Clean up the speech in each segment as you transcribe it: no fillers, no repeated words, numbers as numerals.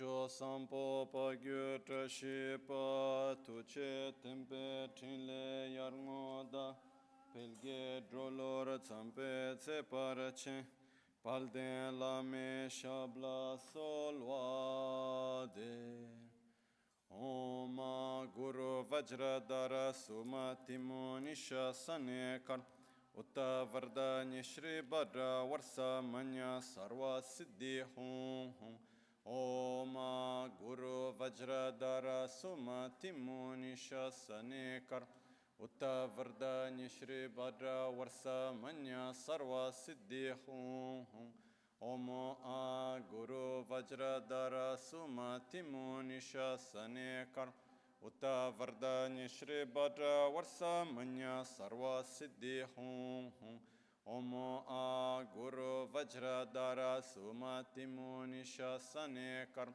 Cho sampo pa gyu tra shi pa tu che tempe chinle yar ngoda pelge drolor zampe tse parache palden lame shabla solvade Om Guru Vajradhara Sumatimo Nisha Sanekar Utta Vardhani Shri Bhadra Varsa Manya Sarva Siddhi Hum Om Guru Vajradhara Sumatimo Nisha Sanekar Utta Vardhani Shri Bhadra Varsa Manya Sarva Siddhi Hum Om Guru Vajradhara Sumatimo Nisha Sanekar Utta Vardhani Shri Bhadra Varsa Manya Sarva Siddhi Hum Om Guru Vajradhara Sumatimo Nisha Sanekar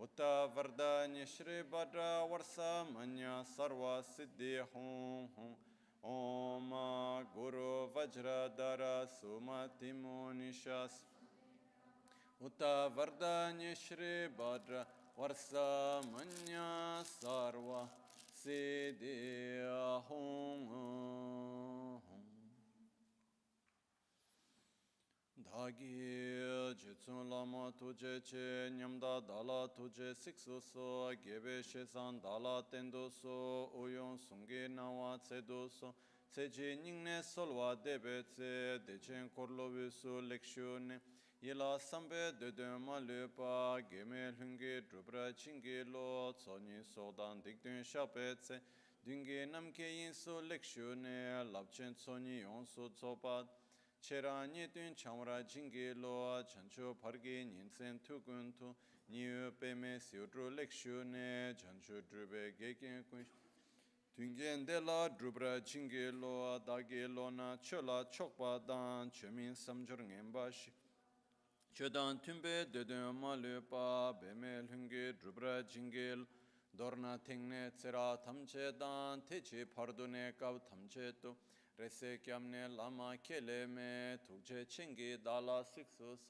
Utta Vardhani Shri Bhadra Varsa Manya Sarva Siddhi Hum Om Guru Vajradhara Sumatimo Nisha Utta Vardhani Shri Bhadra Varsa Manya Sarva Siddhi Hum Dhagi Jitsun Lama Tuje Che Nyamda Dala Tuje Siksu So Gebe Shesan Dala Tendo So Uyon Sungi Nawa Tsedo So Tseji Ningne Solwa Debe Tse Dechen Korlo Visu Lekshune Yela Sambe Dede Malupa Geme Lungi Drupra Chingi Lo Tsoni Sodan Dikdun Shape Tse Dungi Namke Yinsu Lekshune Lapchen Tsoni Yonsu Tsopat Cherani Dun Chamra Jingi Lo Chancho Pargi Ninsen Tukuntu Niu Peme Siudru Lekshune Chancho Drube Geken Kunsh Tungen de la Drupra Jingi Lo Dagi Lo Na Chola Chokpa Dan Chemin Samjur Ngembashi Chodan Tumbe Dedun Malupa Beme Lungi Drupra Jingil Dorna Tingne Tsera Tamche Dan Techi Pardune Kav Tamche Tu Rese Kyamne Lama Keleme Tukche Chingi Dala Siksus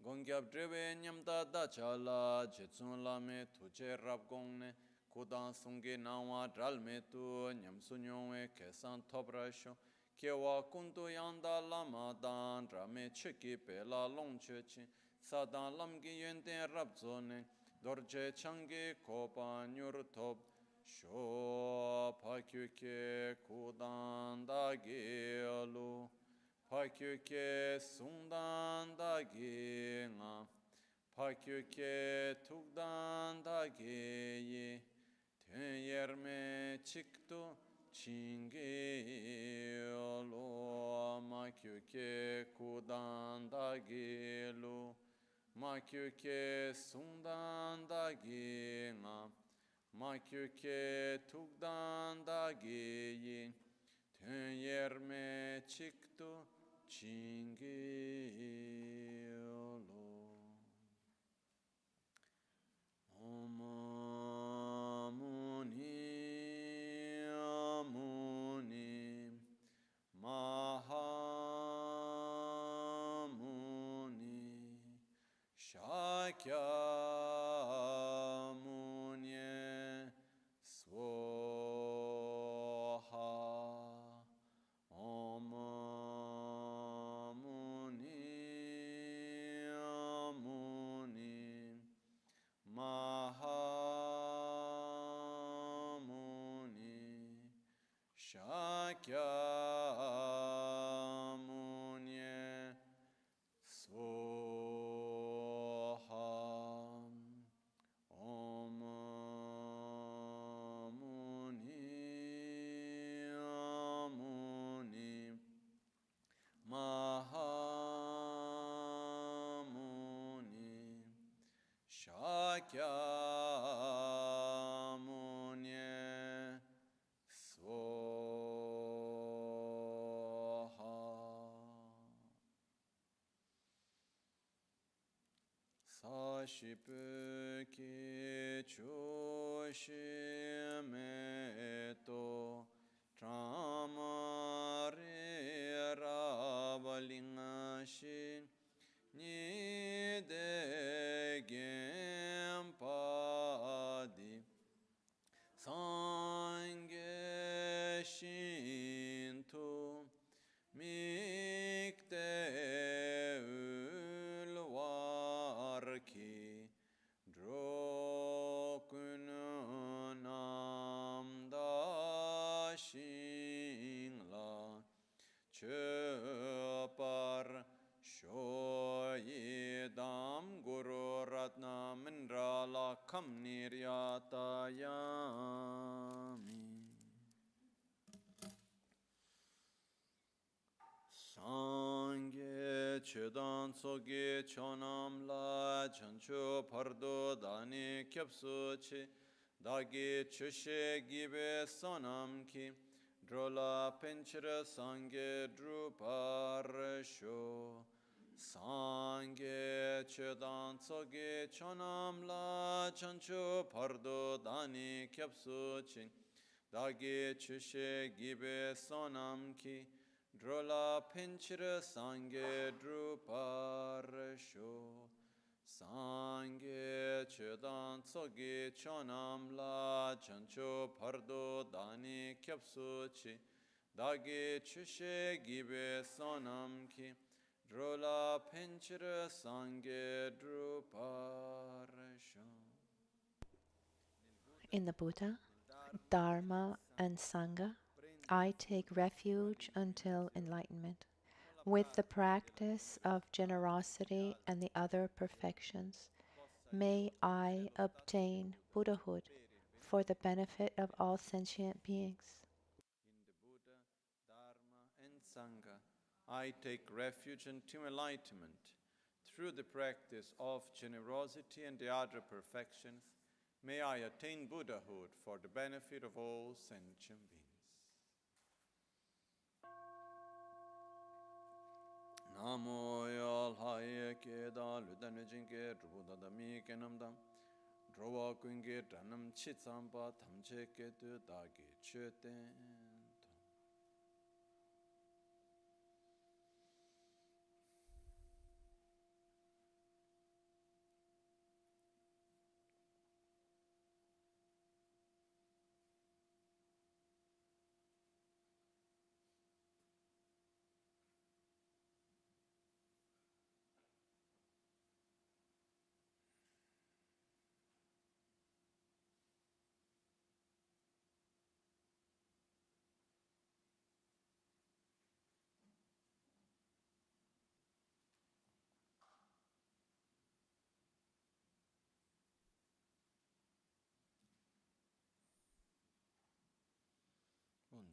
Gongyab Dreve Nyamda Dachala Jetsun Lame Tuche Rabgongne Kudan Sungi Nawa Dralme Tu Nyamsunyongwe Kesan Tobrasho Kewa Kundu Yanda Lama Dan Rame Chiki Pela Longche Chi Sadan Lamgi Yende Rabzone Dorje Changi Kopa Nyur Top Sho Pakyuke Kudan Dagi Alu Pakyuke Sundan Dagi Nga Pakyuke Tukdan Dagi Yi Ten Yerme Chiktu Chingi Lo Makyuke Kudan Dagi Lu Makyuke Sundan Dagi Nga Makyuke Tukdan Dagi Yi Ten Yerme Chiktu Chingi Lo Om Muni Muni Mahamuni Shakya Munye Swaha Om Muni Muni Mahamuni Shakya Munye Swaha Om Muni Muni Mahamuni Shakya Munye Swaha Sashipu Ki Choshimeto Tramare Ravalingashi Nide Gempa Nirala Kam Niryatayami. Sangye Chedan Soge Chonam La Chancho Pardo Dani Kyapsu Chi Dagi Chushe Gibe Sonam Ki Drola Penchira Sangye Druparsho Sangye Chedan Soge Chonam La Chancho Pardo Dani Kyapsu Chi Dagi Chushe Gibe Sonam Ki Drola Pinchira Sangye Druparsho Sangye Chedan Tsogi Chonam La Chancho Pardo Dani Kyapsu Chi Dagi Chushe Gibe Sonam Ki Drola Pinchira Sangye Druparsho. In the Buddha, Dharma, and Sangha, I take refuge until enlightenment. With the practice of generosity and the other perfections, may I obtain Buddhahood for the benefit of all sentient beings. In the Buddha, Dharma, and Sangha, I take refuge until enlightenment. Through the practice of generosity and the other perfections, may I attain Buddhahood for the benefit of all sentient beings. Namo yal haye ke da ludan jinge ruda da mi ke namdam drowa kunge dhanam chitsamba thamche ke tu da ge cheten.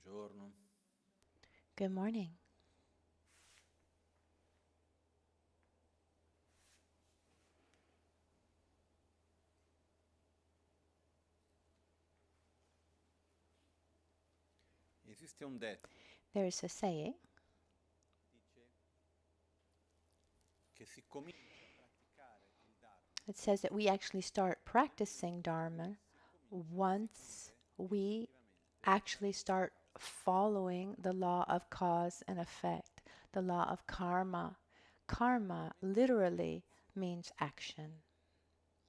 Buongiorno. Good morning. Esiste un detto There's a saying dice che si comincia a praticare il Dharma that says that we actually start practicing Dharma once we actually start following the law of cause and effect, the law of karma. Karma literally means action.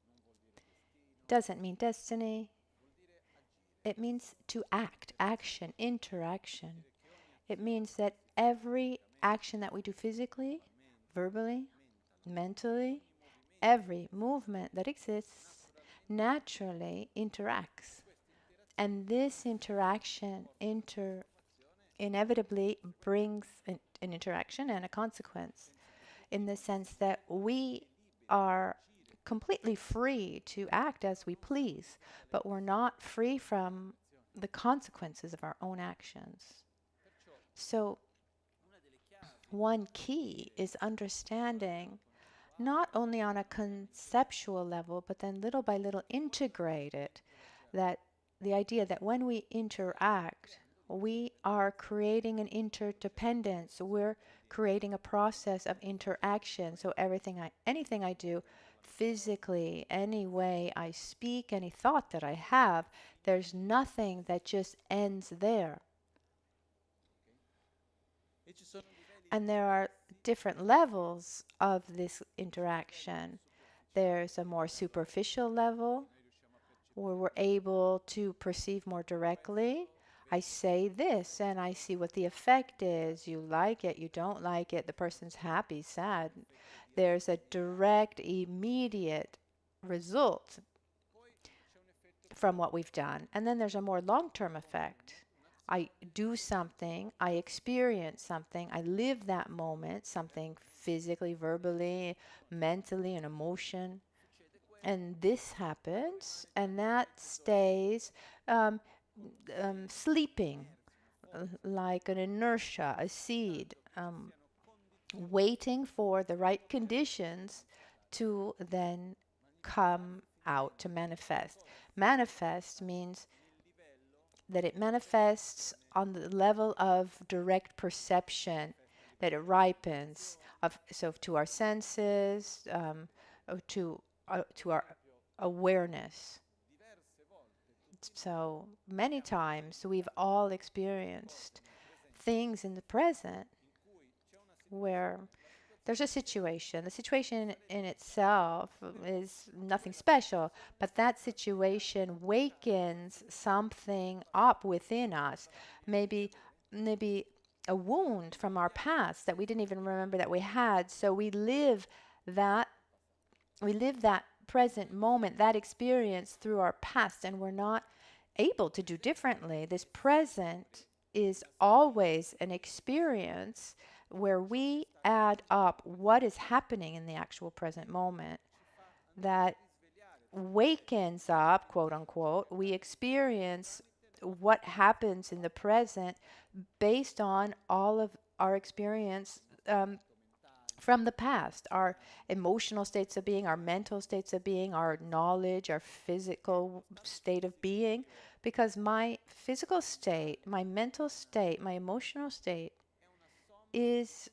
non vuol dire destino, Doesn't mean destiny. vuol dire agire. It means to act, action, interaction. Dire che ogni It azione means that every action that we do physically, verbally, mentally, ogni movimento every movement that exists naturally interacts. questa interazione And this interaction inevitably brings an interaction and a consequence, in the sense that we are completely free to act as we please, but we're not free from the consequences of our own actions. perciò So una delle chiavi one key is understanding not only on a conceptual level, but then little by little integrate it, that the idea that when we interact, we are creating an interdependence. We're creating a process of interaction. So anything I do physically, any way I speak, any thought that I have, there's nothing that just ends there. e ci sono livelli And there are different levels of this interaction. There's a more superficial level noi riusciamo a percepire where we're able to perceive more directly. I say this and I see what the effect is. You like it, you don't like it, the person's happy, sad. There's a direct, immediate result poi c'è un effetto from what we've done. And then there's a more long-term effect. I do something, I experience something, I live that moment, something physically, verbally, mentally, an emotion. succede questo And this happens, and that stays um, sleeping, like an inertia, a seed, waiting for the right conditions to then come out, to manifest. Manifest means that it manifests on the level of direct perception, that it ripens so to our senses, to our awareness. So many times we've all experienced things in the present where there's a situation. The situation in itself is nothing special, but that situation wakens something up within us. Maybe a wound from our past that we didn't even remember that we had. So that we live that present moment, that experience through our past, and we're not able to do differently. This present is always an experience where we add up what is happening in the actual present moment that wakens up, quote unquote. We experience what happens in the present based on all of our experience from the past, our emotional states of being, our mental states of being, our knowledge, our physical state of being. Because my physical state, my mental state, my emotional state is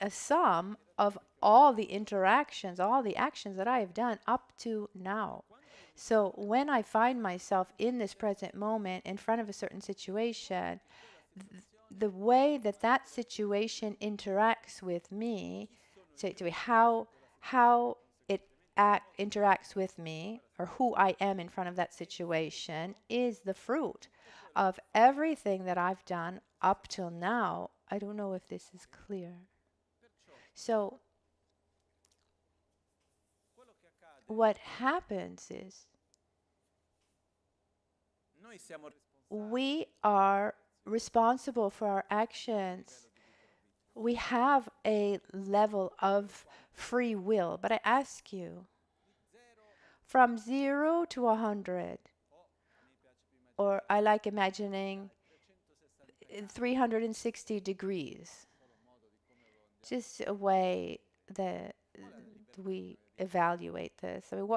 a sum of all the interactions, all the actions that I have done up to now. So when I find myself in this present moment in front of a certain situation, the way that that situation interacts with me, to how it interacts with me, or who I am in front of that situation, is the fruit of everything that I've done up till now. I don't know if this is clear. So what happens is we are responsible for our actions. We have a level of free will, but I ask you, from 0 to 100, or I like imagining 360 degrees, just a way that we evaluate this. I mean,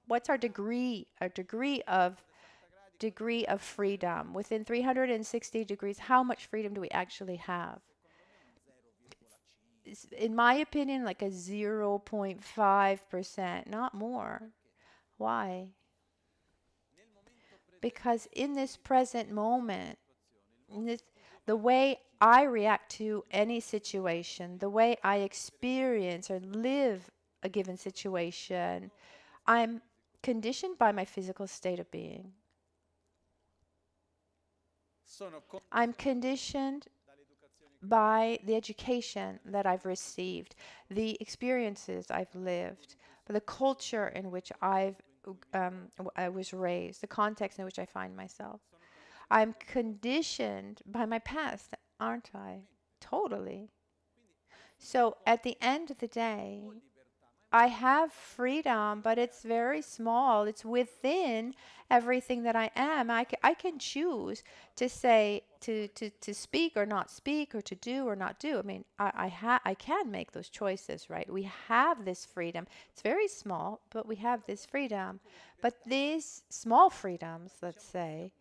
what's our degree of freedom within 360 degrees? How much freedom do we actually have? In my opinion, like a 0.5%, not more. Why? Because in this present moment, the way I react to any situation, the way I experience or live a given situation, I'm conditioned by my physical state of being. I'm conditioned by the education that I've received, the experiences I've lived, the culture in which I was raised, the context in which I find myself. I'm conditioned by my past, aren't I? Totally. So at the end of the day, I have freedom, but it's very small. It's within everything that I am. I can choose to say, to speak or not speak, or to do or not do. I mean, I can make those choices, right? We have this freedom. It's very small, but we have this freedom. But these small freedoms, let's say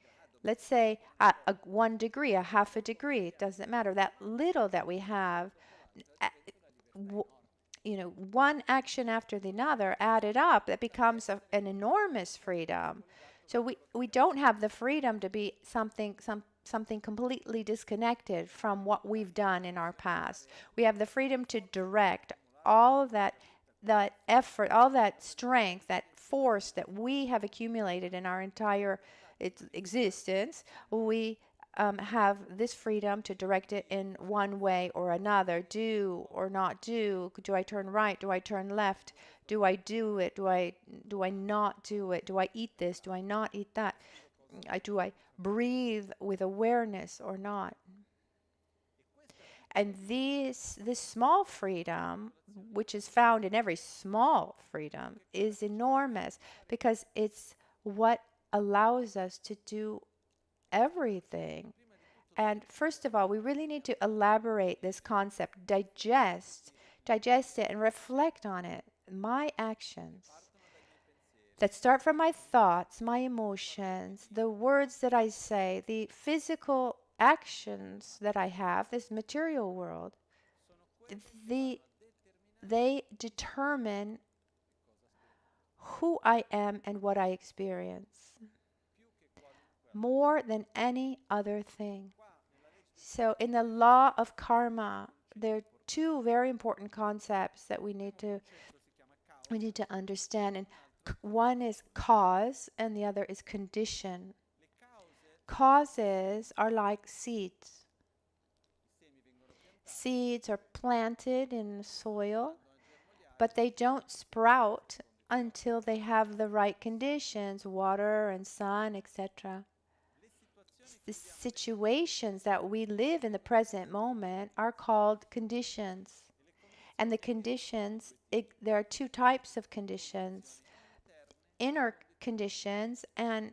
1 degree, a half a degree, it doesn't matter. That little that we have, one action after the other added up, that becomes an enormous freedom. So we don't have the freedom to be something completely disconnected from what we've done in our past. We have the freedom to direct all that effort, all that strength, that force that we have accumulated in our entire existence. We have this freedom to direct it in one way or another. Do or not do. Do I turn right? Do I turn left? Do I do it? Do I not do it? Do I eat this? Do I not eat that? Do I breathe with awareness or not? And this small freedom, which is found in every small freedom, is enormous because it's what allows us to do everything. And first of all, we really need to elaborate this concept, digest it, and reflect on it. My actions that start from my thoughts, my emotions, the words that I say, the physical actions that I have, this material world, the, they determine who I am and what I experience more than any other thing. So, in the law of karma, there are two very important concepts that we need to understand, and one is cause and the other is condition. Causes are like seeds. Seeds are planted in the soil, but they don't sprout until they have the right conditions, water and sun, etc. The situations that we live in the present moment are called conditions. And the conditions, there are two types of conditions: inner conditions and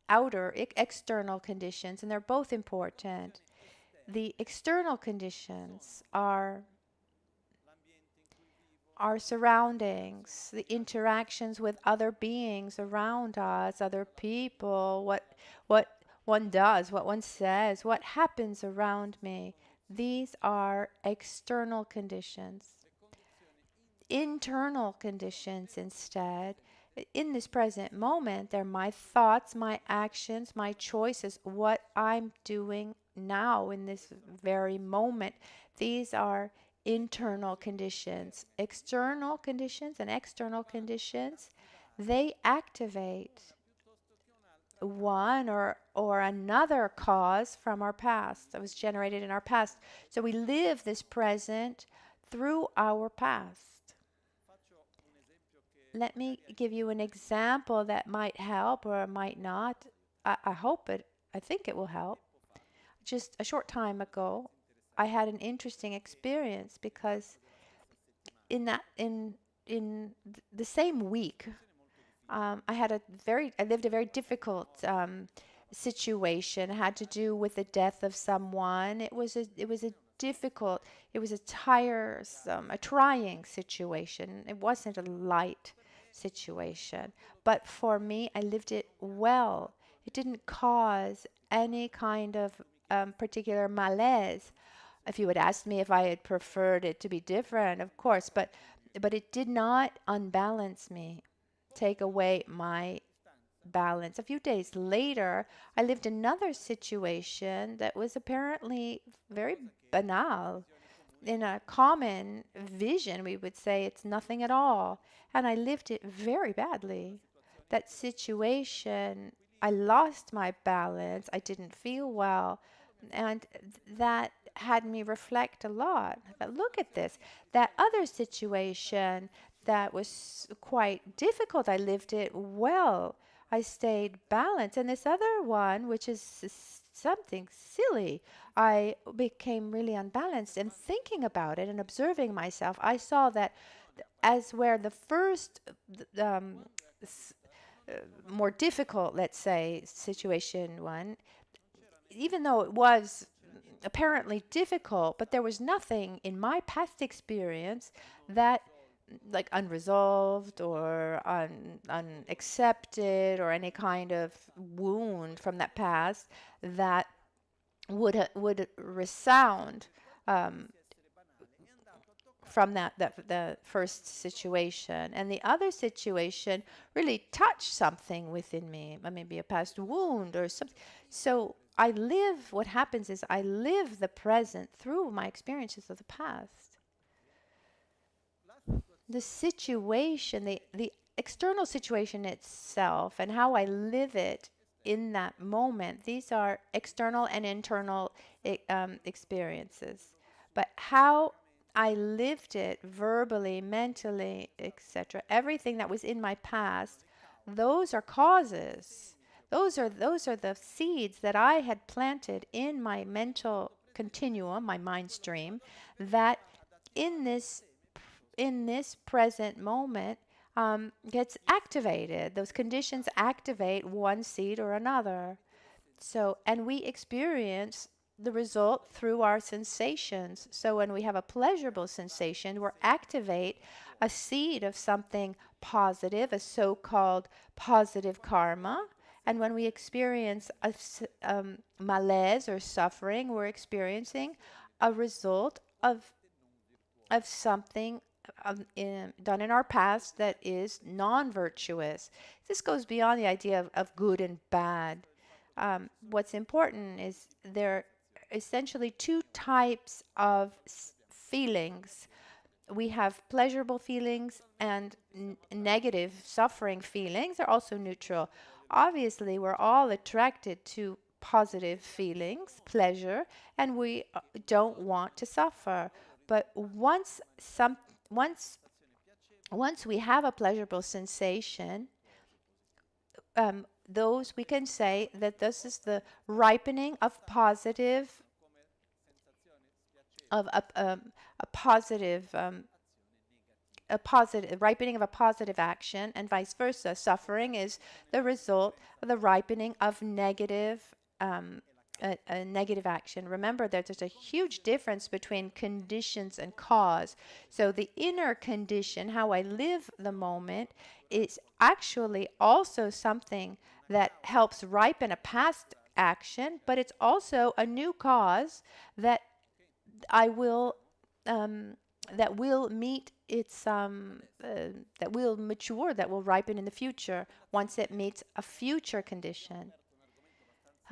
outer, external conditions, and they're both important. The external conditions are our surroundings, the interactions with other beings around us, other people, what one does, what one says, what happens around me. These are external conditions. Internal conditions, instead, in this present moment, they're my thoughts, my actions, my choices, what I'm doing now in this very moment. These are internal conditions. External conditions and external conditions, they activate one or another cause from our past that was generated in our past. So we live this present through our past. Let me give you an example that might help or might not. I hope it, I think it will help. Just a short time ago, I had an interesting experience because in the same week, I lived a very difficult situation. It had to do with the death of someone. It was a difficult, it was a tiresome, a trying situation. It wasn't a light situation. But for me, I lived it well. It didn't cause any kind of particular malaise. If you had asked me if I had preferred it to be different, of course, but it did not unbalance me, take away my balance. A few days later, I lived another situation that was apparently very banal. In a common vision, we would say it's nothing at all. And I lived it very badly. That situation, I lost my balance. I didn't feel well. And that had me reflect a lot. But look at this. That other situation that was quite difficult, I lived it well. I stayed balanced. And this other one, which is something silly, I became really unbalanced. And thinking about it and observing myself, I saw that as where the first more difficult, let's say, situation one, even though it was apparently difficult, but there was nothing in my past experience that like unresolved or unaccepted or any kind of wound from that past that would resound from the first situation. And the other situation really touched something within me, maybe a past wound or something. So what happens is I live the present through my experiences of the past. The situation, the external situation itself and how I live it in that moment, these are external and internal experiences. But how I lived it verbally, mentally, etc., everything that was in my past, those are causes. Those are the seeds that I had planted in my mental continuum, my mind stream, that in this present moment gets activated. Those conditions activate one seed or another. So, and we experience the result through our sensations. So when we have a pleasurable sensation, we activate a seed of something positive, a so-called positive karma. And when we experience a malaise or suffering, we're experiencing a result of something done in our past that is non-virtuous. This goes beyond the idea of good and bad. What's important is there are essentially two types of feelings. We have pleasurable feelings and negative suffering feelings. They're also neutral. Obviously, we're all attracted to positive feelings, pleasure, and we don't want to suffer. But once we have a pleasurable sensation, those we can say that this is the ripening of positive of a positive ripening of a positive action, and vice versa. Suffering is the result of the ripening of negative a negative action. Remember that there's a huge difference between conditions and cause. So the inner condition, how I live the moment, is actually also something that helps ripen a past action, but it's also a new cause that I will that will meet its that will mature, that will ripen in the future once it meets a future condition.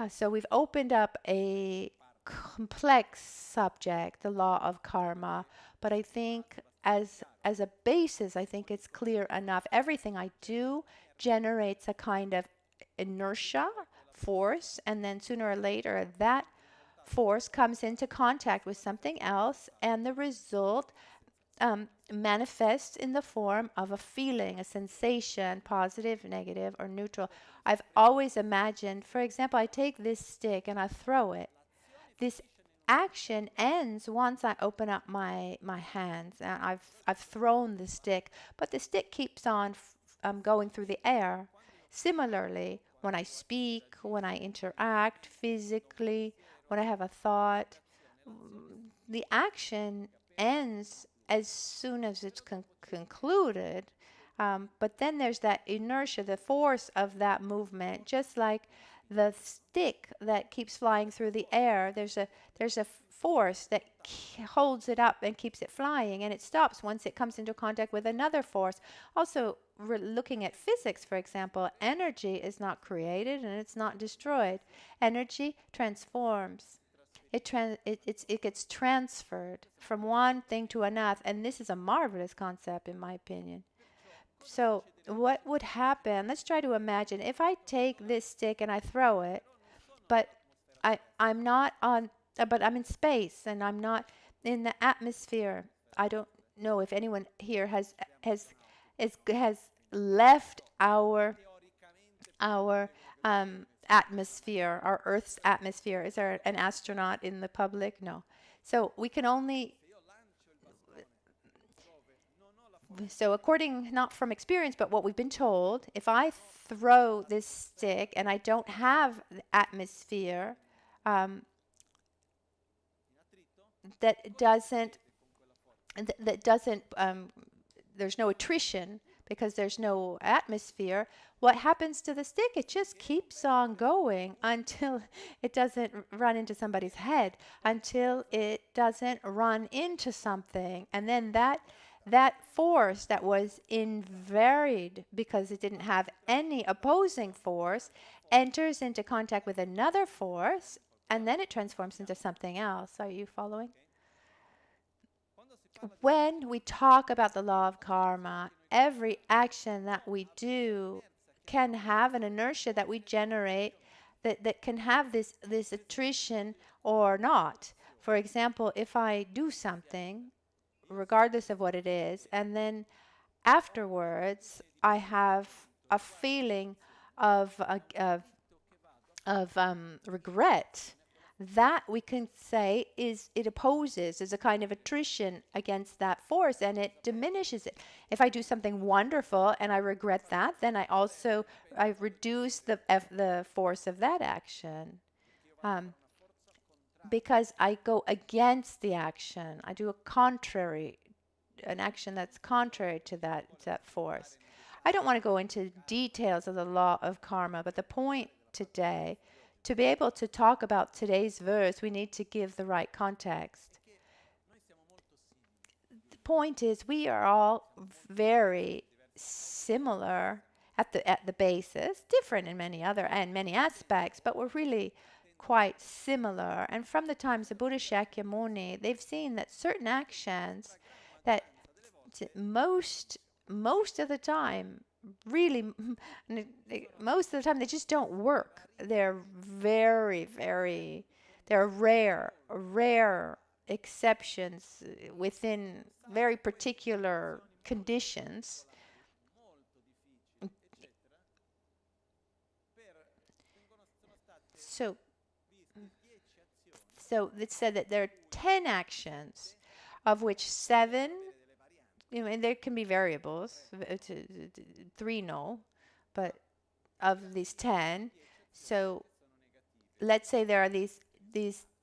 So we've opened up a complex subject, the law of karma, but I think as a basis, I think it's clear enough. Everything I do generates a kind of inertia, force, and then sooner or later that force comes into contact with something else, and the result manifests in the form of a feeling, a sensation, positive, negative, or neutral. I've always imagined, for example, I take this stick and I throw it. This action ends once I open up my hands and I've thrown the stick, but the stick keeps on going through the air. Similarly, when I speak, when I interact physically, when I have a thought, the action ends as soon as it's concluded. But then there's that inertia, the force of that movement, just like the stick that keeps flying through the air. There's a force that holds it up and keeps it flying, and it stops once it comes into contact with another force. Also, looking at physics, for example, energy is not created and it's not destroyed. Energy transforms. It gets transferred from one thing to another, and this is a marvelous concept in my opinion. So what would happen? Let's try to imagine if I take this stick and I throw it, but I'm not on, but I'm in space and I'm not in the atmosphere. I don't know if anyone here has left our atmosphere, our Earth's atmosphere. Is there an astronaut in the public? No. So we can only, so according, not from experience, but what we've been told, if I throw this stick and I don't have the atmosphere, that doesn't, there's no attrition because there's no atmosphere, what happens to the stick? It just keeps on going until it doesn't run into somebody's head, until it doesn't run into something. And then that force that was invaried because it didn't have any opposing force enters into contact with another force, and then it transforms into something else. Are you following? When we talk about the law of karma, every action that we do can have an inertia that we generate that can have this attrition or not. For example, if I do something, regardless of what it is, and then afterwards I have a feeling of regret, that we can say it opposes, is a kind of attrition against that force, and it diminishes it. If I do something wonderful and I regret that, then I reduce the force of that action. Because I go against the action. I do an action that's contrary to that force. I don't want to go into details of the law of karma, but the point today, to be able to talk about today's verse, we need to give the right context. The point is, we are all very similar at the basis, different in many aspects, but we're really quite similar. And from the times of Buddha Shakyamuni, they've seen that certain actions that most of the time, really, most of the time, they just don't work. They're they're rare exceptions within very particular conditions. So it said that there are 10 actions, of which 7, and there can be variables, 3 no, but of these 10. So let's say there are these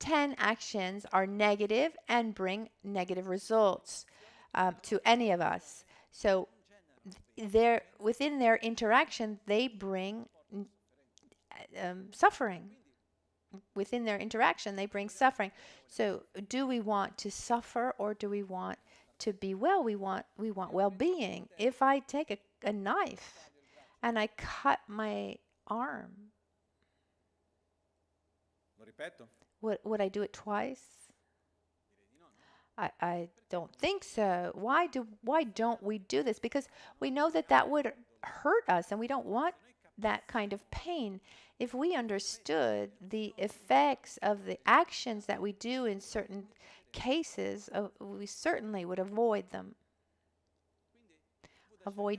10 actions are negative and bring negative results to any of us. So within their interaction, they bring suffering. Within their interaction, they bring suffering. So do we want to suffer, or do we want to be well? We want well-being. If I take a knife and I cut my arm, would I do it twice? I don't think so. Why don't we do this? Because we know that would hurt us, and we don't want that kind of pain. If we understood the effects of the actions that we do in certain cases, we certainly would avoid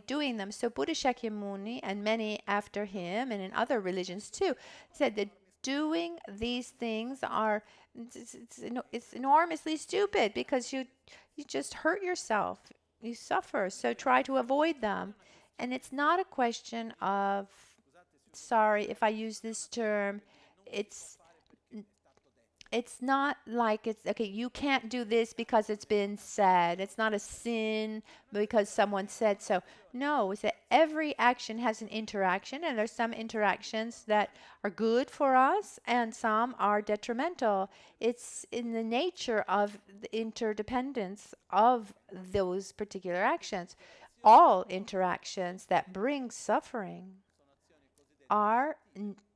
doing them. So Buddha Shakyamuni and many after him, and in other religions too, said that doing these things it's enormously stupid, because you just hurt yourself, you suffer. So try to avoid them. And it's not a question of, sorry if I use this term, it's not like it's okay, you can't do this because it's been said. It's not a sin because someone said so. No, it's that every action has an interaction, and there's some interactions that are good for us and some are detrimental. It's in the nature of the interdependence of those particular actions. All interactions that bring suffering are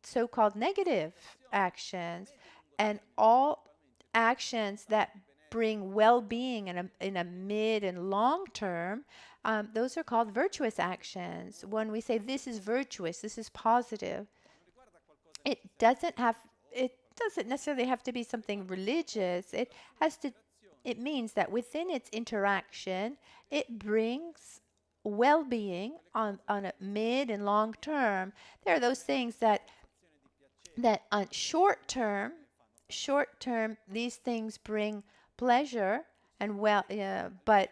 so-called negative actions, and all actions that bring well-being in a mid and long term, those are called virtuous actions. When we say this is virtuous, this is positive, it doesn't necessarily have to be something religious. It means that within its interaction, it brings well-being on a mid and long term. There are those things that on short term, these things bring pleasure and but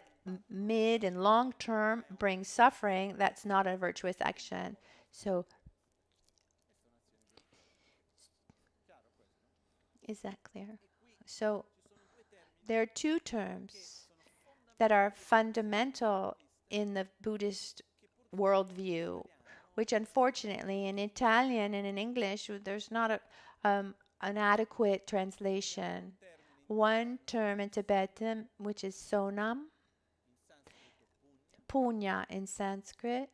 mid and long term bring suffering. That's not a virtuous action. So is that clear? So there are 2 terms that are fundamental in the Buddhist worldview, which unfortunately in Italian and in English there's not an adequate translation. One term in Tibetan, which is sonam, punya in Sanskrit,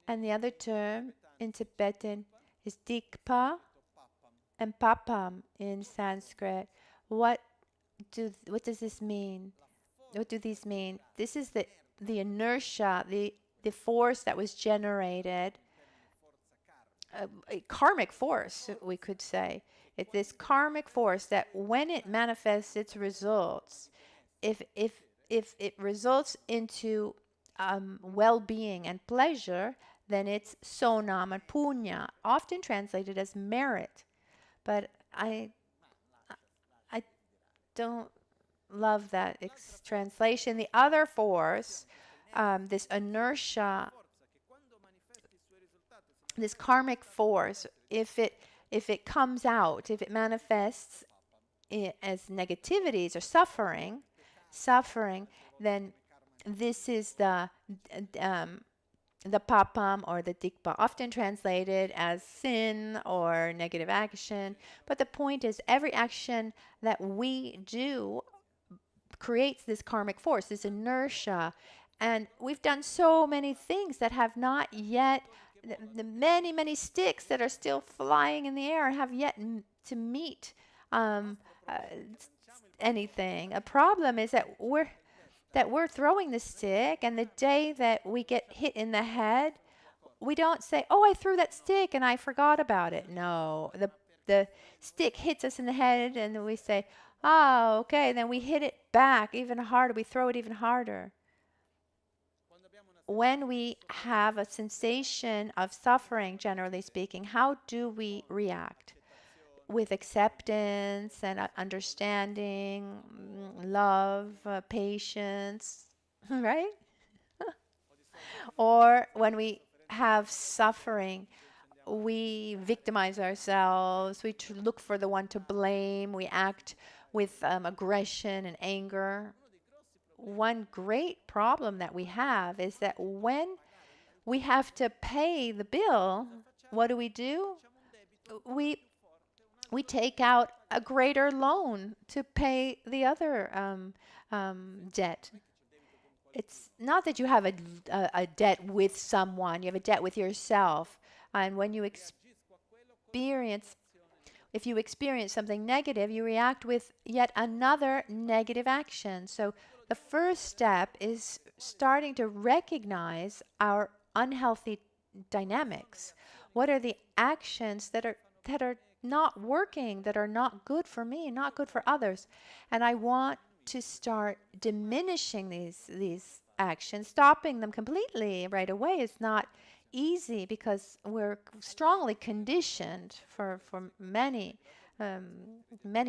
and the other term in Tibetan is dikpa and papam in Sanskrit. What does this mean? What do these mean? This is the inertia, the force that was generated, a karmic force, we could say. It's this karmic force that when it manifests its results, if it results into well-being and pleasure, then it's sonam and punya, often translated as merit. But don't love that translation. The other force, this inertia, this karmic force, if it comes out, if it manifests as negativities or suffering, then this is the papam or the dikpa, often translated as sin or negative action. But the point is, every action that we do creates this karmic force, this inertia. And we've done so many things that have not yet, the many, many sticks that are still flying in the air have yet to meet anything. A problem is that we're throwing the stick, and the day that we get hit in the head, we don't say, "Oh, I threw that stick and I forgot about it." No, the stick hits us in the head, and then we say, "Oh, okay." Then we hit it back even harder. We throw it even harder. When we have a sensation of suffering, generally speaking, how do we react? With acceptance and understanding, love, patience, right? Or when we have suffering, we victimize ourselves, we look for the one to blame, we act with aggression and anger. One great problem that we have is that when we have to pay the bill, what do? We take out a greater loan to pay the other debt. It's not that you have a debt with someone, you have a debt with yourself. And when you if you experience something negative, you react with yet another negative action. So the first step is starting to recognize our unhealthy dynamics. What are the actions that are not working, that are not good for me, not good for others? And I want to start diminishing these actions. Stopping them completely right away is not easy because we're strongly conditioned for many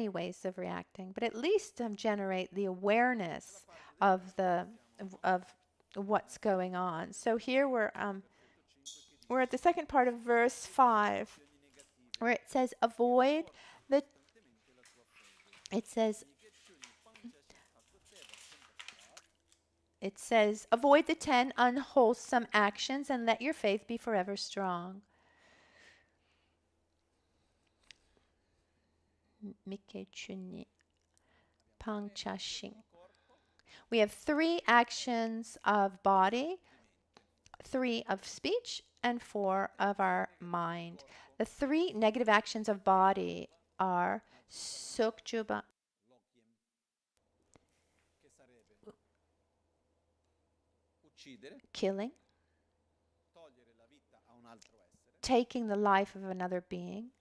ways of reacting. But at least generate the awareness of what's going on. So here we're at the second part of verse 5, where it says avoid the. It says, avoid the 10 unwholesome actions and let your faith be forever strong. We have 3 actions of body, 3 of speech, and 4 of our mind. The 3 negative actions of body are sukjuba, killing, taking the life of another being,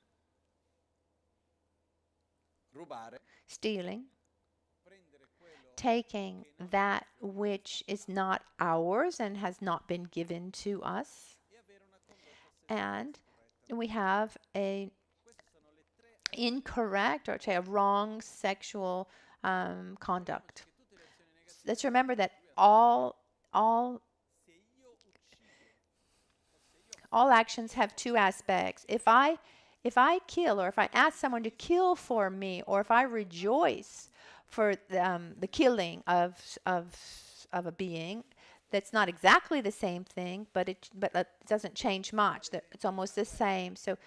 stealing, taking that which is not ours and has not been given to us, and we have a incorrect or a wrong sexual conduct. Let's remember that all actions have 2 aspects. If I kill, or if I ask someone to kill for me, or if I rejoice for the killing of a being, that's not exactly the same thing, but it doesn't change much. It's almost the same. So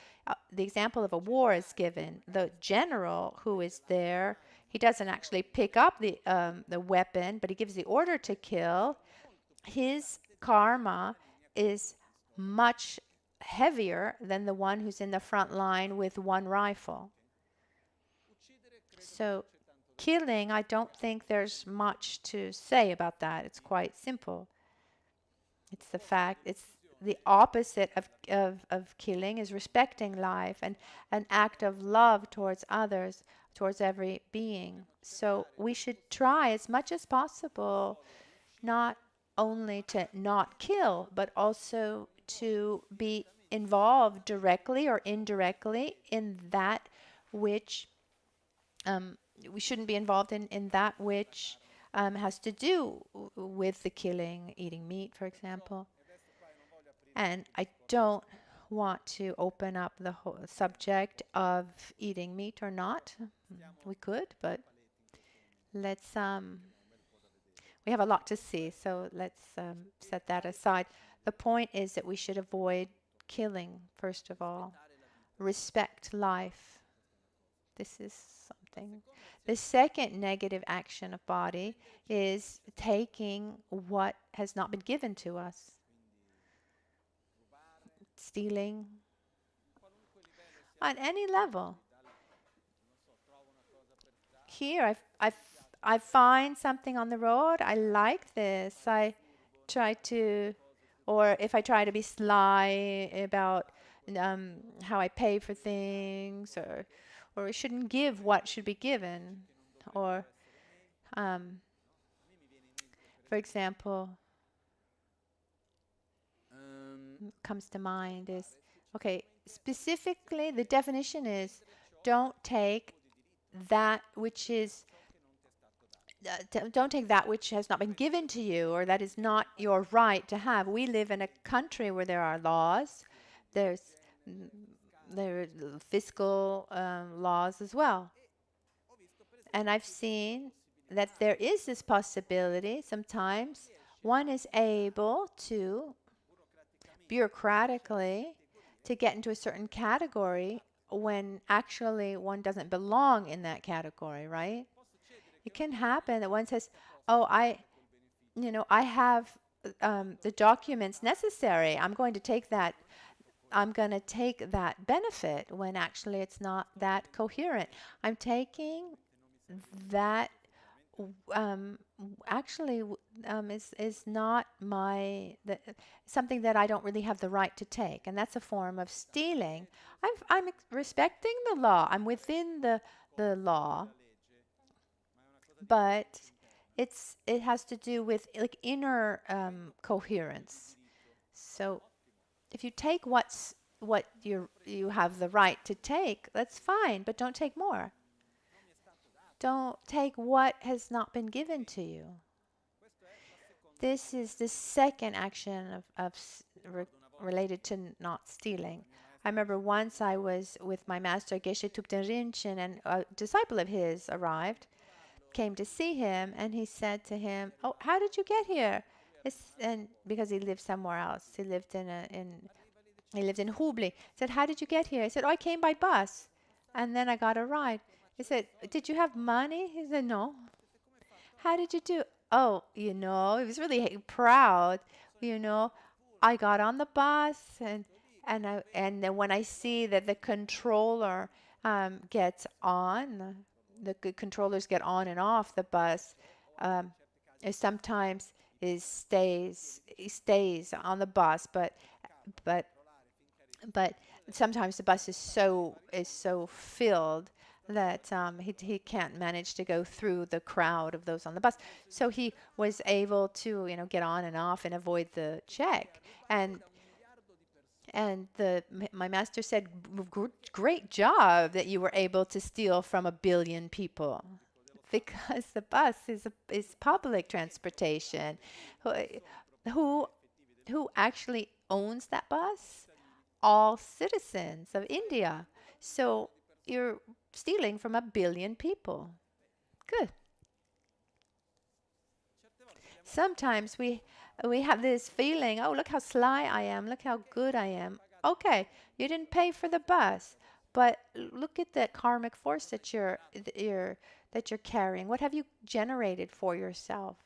the example of a war is given. The general who is there, he doesn't actually pick up the weapon, but he gives the order to kill. His karma is much heavier than the one who's in the front line with 1 rifle. So killing, I don't think there's much to say about that. It's quite simple. It's the opposite of killing is respecting life and an act of love towards others, towards every being. So we should try as much as possible not only to not kill, but also to be involved directly or indirectly in that which we shouldn't be involved in that which has to do with the killing, eating meat, for example. And I don't want to open up the whole subject of eating meat or not. We could, but let's we have a lot to see, so let's set that aside. The point is that we should avoid killing, first of all. Respect life. This is something. The second negative action of body is taking what has not been given to us. Stealing on any level. Here, I find something on the road. I like this. I try to, or if I try to be sly about how I pay for things, or shouldn't give what should be given, or for example, comes to mind is, okay, specifically the definition is don't take that which is don't take that which has not been given to you or that is not your right to have. We live in a country where there are laws. There are fiscal laws as well. And I've seen that there is this possibility. Sometimes one is able to bureaucratically to get into a certain category when actually one doesn't belong in that category, right? It can happen that one says, "Oh, I have the documents necessary. I'm going to take that. I'm going to take that benefit," when actually it's not that coherent. I'm taking that is not something that I don't really have the right to take, and that's a form of stealing. I'm respecting the law. I'm within the law, but it has to do with like inner coherence. So if you take what you have the right to take, that's fine, but don't take more. Don't take what has not been given to you. This is the second action related to not stealing. I remember once I was with my master Geshe Thupten Rinchen, and a disciple of his came to see him, and he said to him, "Oh, how did you get here?" And because he lived somewhere else, he lived in Hubli. He said, "How did you get here?" He said, "Oh, I came by bus, and then I got a ride." He said, "Did you have money?" He said, "No." "How did you do?" "Oh, he was really proud. I got on the bus, and then when I see that the controller gets on, the controllers get on and off the bus. Sometimes he stays on the bus, but sometimes the bus is so filled that he can't manage to go through the crowd of those on the bus. So he was able to get on and off and avoid the check. And my master said, "Great job that you were able to steal from 1 billion people," because the bus is public transportation. Who actually owns that bus? All citizens of India. So you're stealing from 1 billion people. Good. Sometimes we have this feeling, "Oh, look how sly I am, look how good I am." Okay, you didn't pay for the bus, but look at that karmic force that you're carrying. What have you generated for yourself?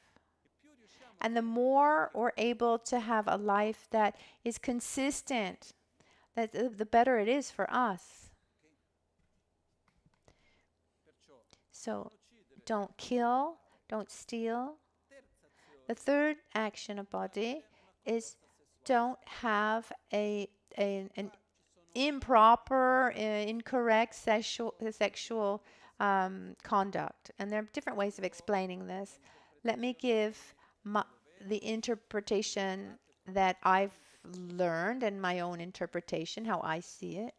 And the more we're able to have a life that is consistent, the better it is for us. So don't kill, don't steal. The third action of body is don't have an improper, incorrect sexual conduct. And there are different ways of explaining this. Let me give the interpretation that I've learned and my own interpretation, how I see it.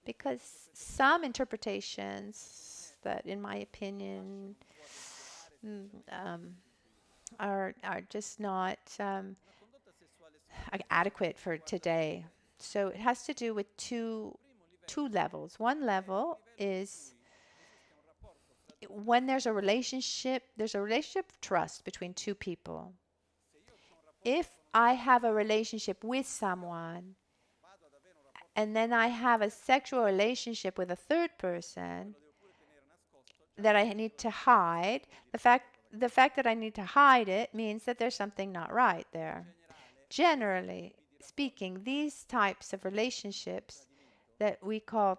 Because some interpretations that, in my opinion, are just not adequate for today. So it has to do with two levels. One level is when there's a relationship of trust between two people. If I have a relationship with someone and then I have a sexual relationship with a third person that I need to hide, the fact that I need to hide it means that there's something not right there. Generally speaking, these types of relationships that we call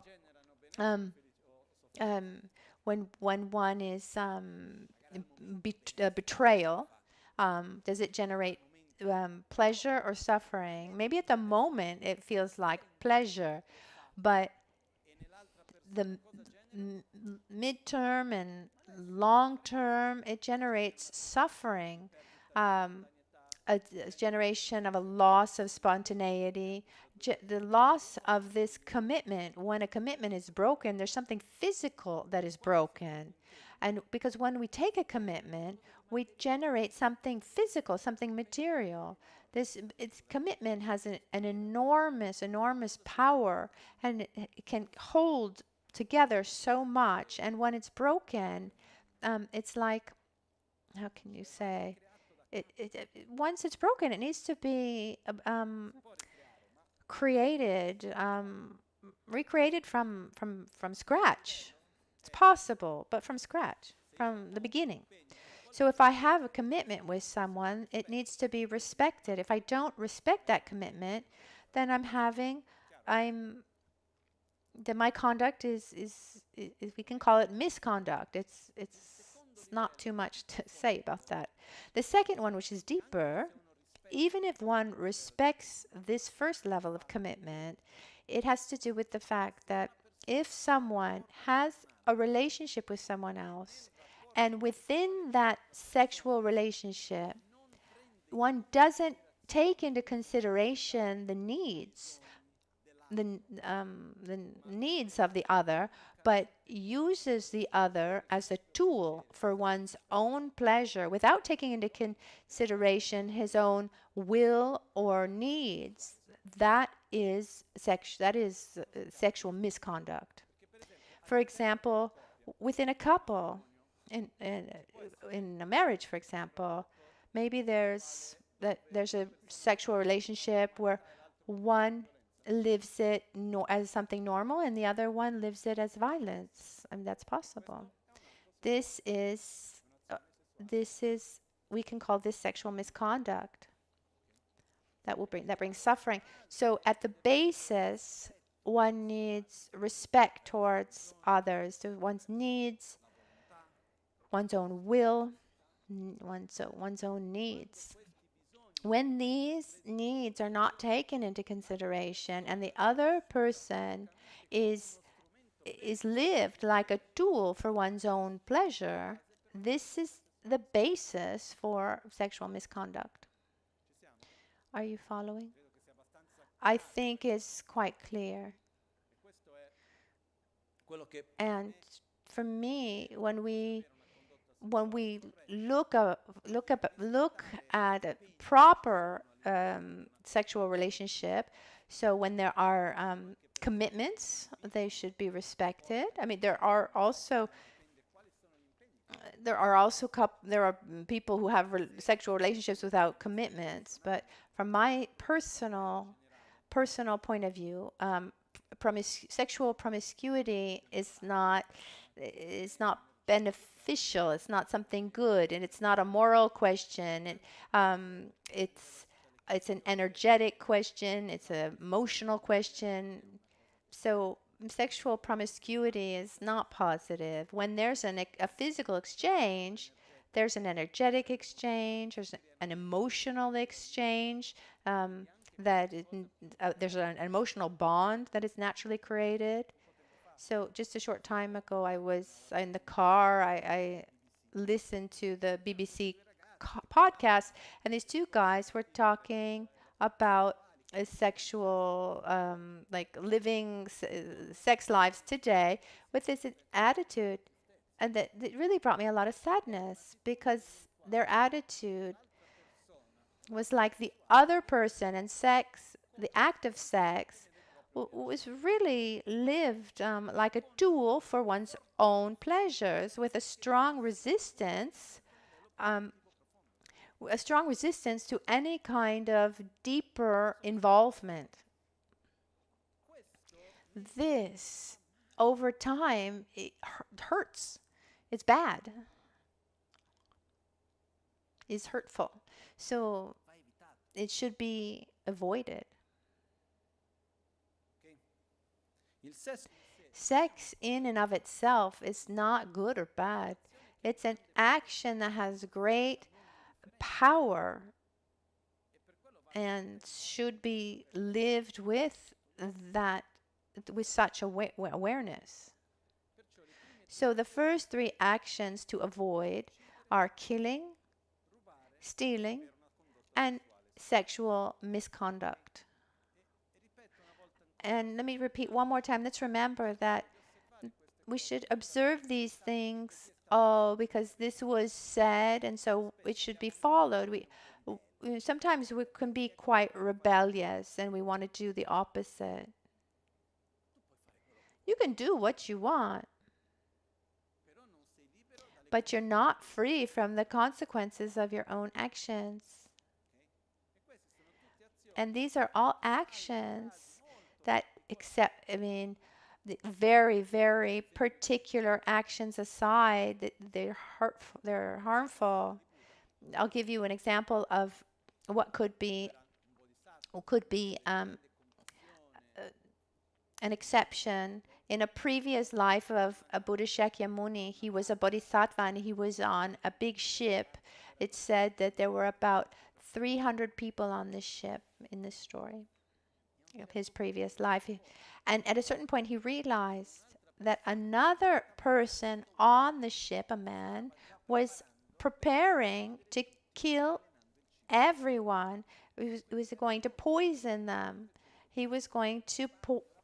um, when one is betrayal, does it generate pleasure or suffering? Maybe at the moment it feels like pleasure, but the midterm and long term, it generates suffering. A generation of a loss of spontaneity, the loss of this commitment. When a commitment is broken, there's something physical that is broken. And because when we take a commitment, we generate something physical, something material. Commitment has an enormous, enormous power, and it can hold together so much. And when it's broken, it's like, how can you say? Once it's broken, it needs to be created, recreated from scratch. It's possible, but from scratch, from the beginning. So if I have a commitment with someone, it needs to be respected. If I don't respect that commitment, then then my conduct is we can call it misconduct. It's not too much to say about that. The second one, which is deeper, even if one respects this first level of commitment, it has to do with the fact that if someone has a relationship with someone else, and within that sexual relationship, one doesn't take into consideration the needs of the other, but uses the other as a tool for one's own pleasure without taking into consideration his own will or needs. That is sexual misconduct. For example, within a couple, in a marriage, for example, maybe there's a sexual relationship where one lives it as something normal and the other one lives it as violence. I mean, that's possible. This is we can call this sexual misconduct. That brings suffering. So at the basis, one needs respect towards others, to one's needs, one's own will, one's own needs. When these needs are not taken into consideration and the other person is lived like a tool for one's own pleasure, this is the basis for sexual misconduct. Are you following? I think it's quite clear. And for me, when we look at a proper sexual relationship, so when there are commitments, they should be respected. I mean, there are people who have sexual relationships without commitments, but from my personal point of view, sexual promiscuity is not beneficial. It's not something good, and it's not a moral question. It's an energetic question. It's an emotional question. So sexual promiscuity is not positive. When there's a physical exchange, there's an energetic exchange. There's an emotional exchange. There's an emotional bond that is naturally created. So just a short time ago, I was in the car. I listened to the BBC podcast, and these two guys were talking about a sexual, living sex lives today with this attitude and that really brought me a lot of sadness because their attitude was like the other person, and sex, the act of sex, was really lived like a tool for one's own pleasures with um, a strong resistance to any kind of deeper involvement. This, over time, it hurts. It's bad. It's hurtful. So it should be avoided. Sex in and of itself is not good or bad. It's an action that has great power and should be lived with that, with such awareness. So the first three actions to avoid are killing, stealing, and sexual misconduct. And let me repeat one more time. Let's remember that we should observe these things, because this was said and so it should be followed. Sometimes we can be quite rebellious and we want to do the opposite. You can do what you want, but you're not free from the consequences of your own actions. And these are all actions that, the very, very particular actions aside, that they're hurtful, they're harmful. I'll give you an example of what could be an exception. In a previous life of a Buddha Shakyamuni, he was a bodhisattva and he was on a big ship. It said that there were about 300 people on this ship in this story of his previous life. And at a certain point, he realized that another person on the ship, a man, was preparing to kill everyone. He was going to poison them. He was going to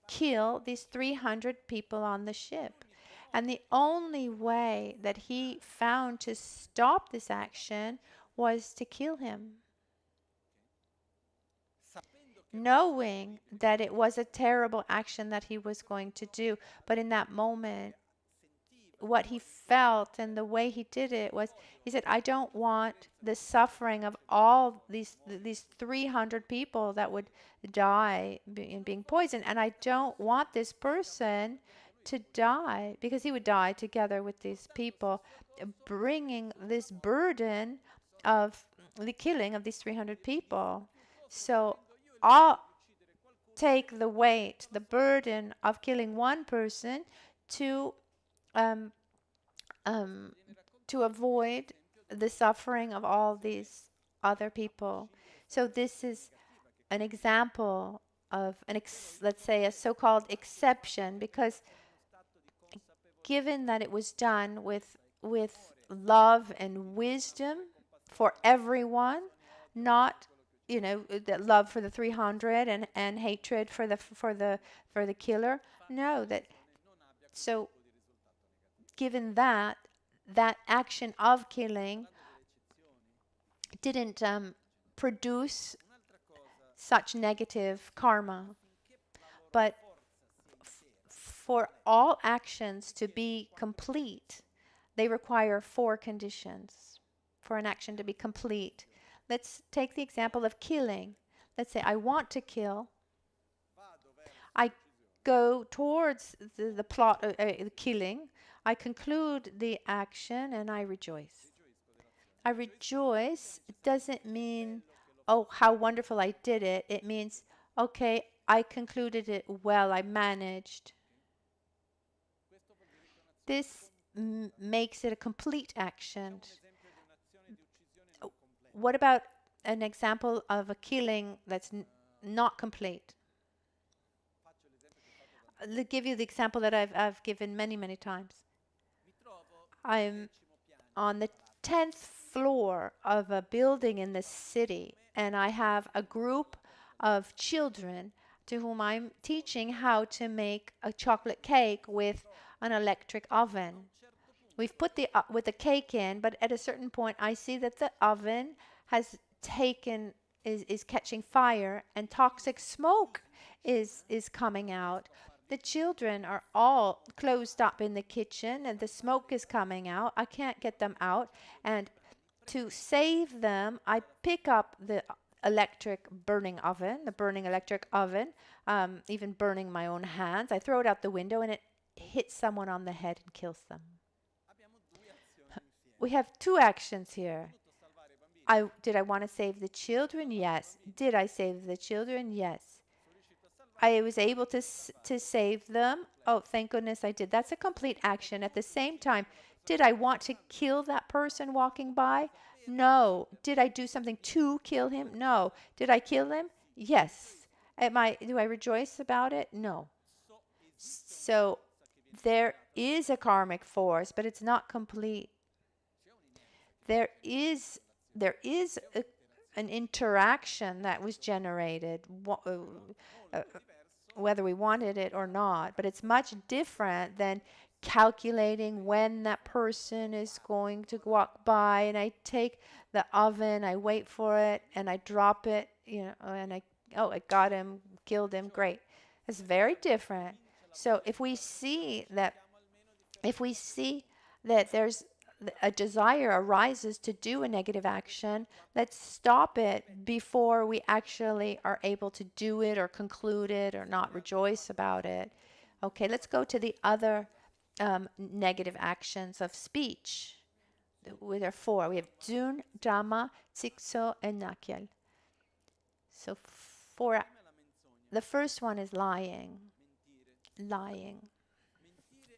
kill these 300 people on the ship. And the only way that he found to stop this action was to kill him, knowing that it was a terrible action that he was going to do. But in that moment, what he felt and the way he did it was, he said, I don't want the suffering of all these 300 people that would die in being poisoned. And I don't want this person to die, because he would die together with these people, bringing this burden of the killing of these 300 people. So I'll take the weight, the burden of killing one person to avoid the suffering of all these other people. So this is an example of let's say a so-called exception, because given that it was done with love and wisdom for everyone, not the love for the 300 and hatred for the killer. No, so given that action of killing didn't produce such negative karma. But for all actions to be complete, they require 4 conditions for an action to be complete. Let's take the example of killing. Let's say I want to kill. I go towards the plot of killing. I conclude the action and I rejoice. I rejoice doesn't mean, oh, how wonderful I did it. It means, okay, I concluded it well, I managed. This makes it a complete action. What about an example of a killing that's not complete? I'll give you the example that I've given many, many times. I'm on the 10th floor of a building in the city, and I have a group of children to whom I'm teaching how to make a chocolate cake with an electric oven. we've put with the cake in, but at a certain point I see that the oven has taken is catching fire and toxic smoke is coming out. The children are all closed up in the kitchen and the smoke is coming out. I can't get them out, and to save them, I pick up the burning electric oven, even burning my own hands. I throw it out the window and it hits someone on the head and kills them. We have two actions here. Did I want to save the children? Yes. Did I save the children? Yes. I was able to save them. Oh, thank goodness I did. That's a complete action. At the same time, did I want to kill that person walking by? No. Did I do something to kill him? No. Did I kill him? Yes. Do I rejoice about it? No. So there is a karmic force, but it's not complete. There is an interaction that was generated, whether we wanted it or not, but it's much different than calculating when that person is going to walk by, and I take the oven, I wait for it, and I drop it, and I got him, killed him, great. It's very different. So if we see that there's a desire arises to do a negative action, let's stop it before we actually are able to do it or conclude it or not rejoice about it. Okay, let's go to the other negative actions of speech. There are four. We have Dun, Dharma, Tsikso, and Nakyal. So the first one is lying. Lying.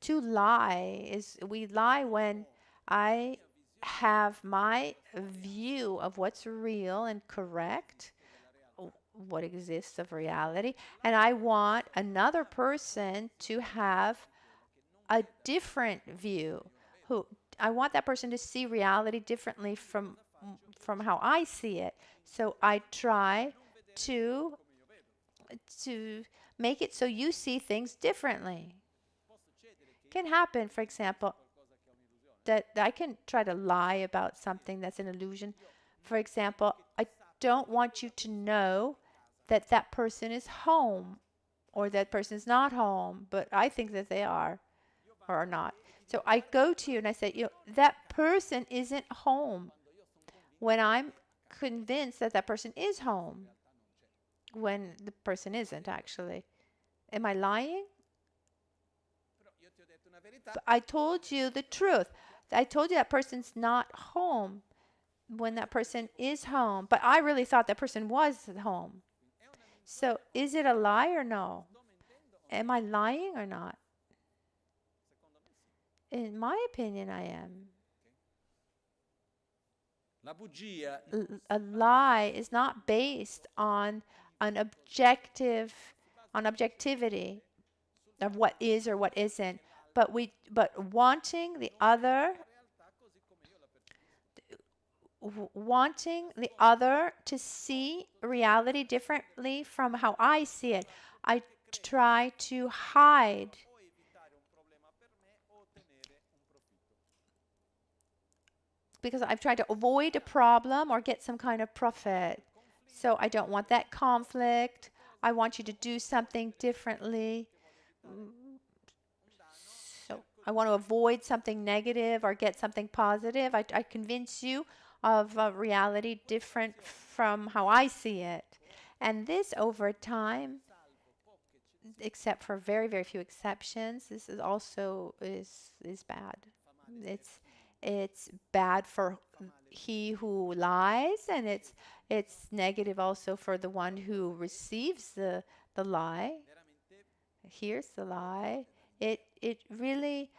To lie is, we lie when I have my view of what's real and correct, what exists of reality, and I want another person to have a different view. I want that person to see reality differently from how I see it. So I try to make it so you see things differently. It can happen, for example, that I can try to lie about something that's an illusion. For example, I don't want you to know that that person is home or that person is not home, but I think that they are or are not. So I go to you and I say, that person isn't home, when I'm convinced that that person is home, when the person isn't actually. Am I lying? But I told you the truth. I told you that person's not home when that person is home, but I really thought that person was home. So is it a lie or no? Am I lying or not? In my opinion, I am. A lie is not based on objectivity of what is or what isn't, but wanting the other to see reality differently from how I see it. I try to hide because I've tried to avoid a problem or get some kind of profit. So I don't want that conflict. I want you to do something differently. So I want to avoid something negative or get something positive. I convince you of a reality different from how I see it. And this over time, except for very, very few exceptions, this is also is bad. It's bad for he who lies, and it's negative also for the one who receives the lie, hears the lie. It really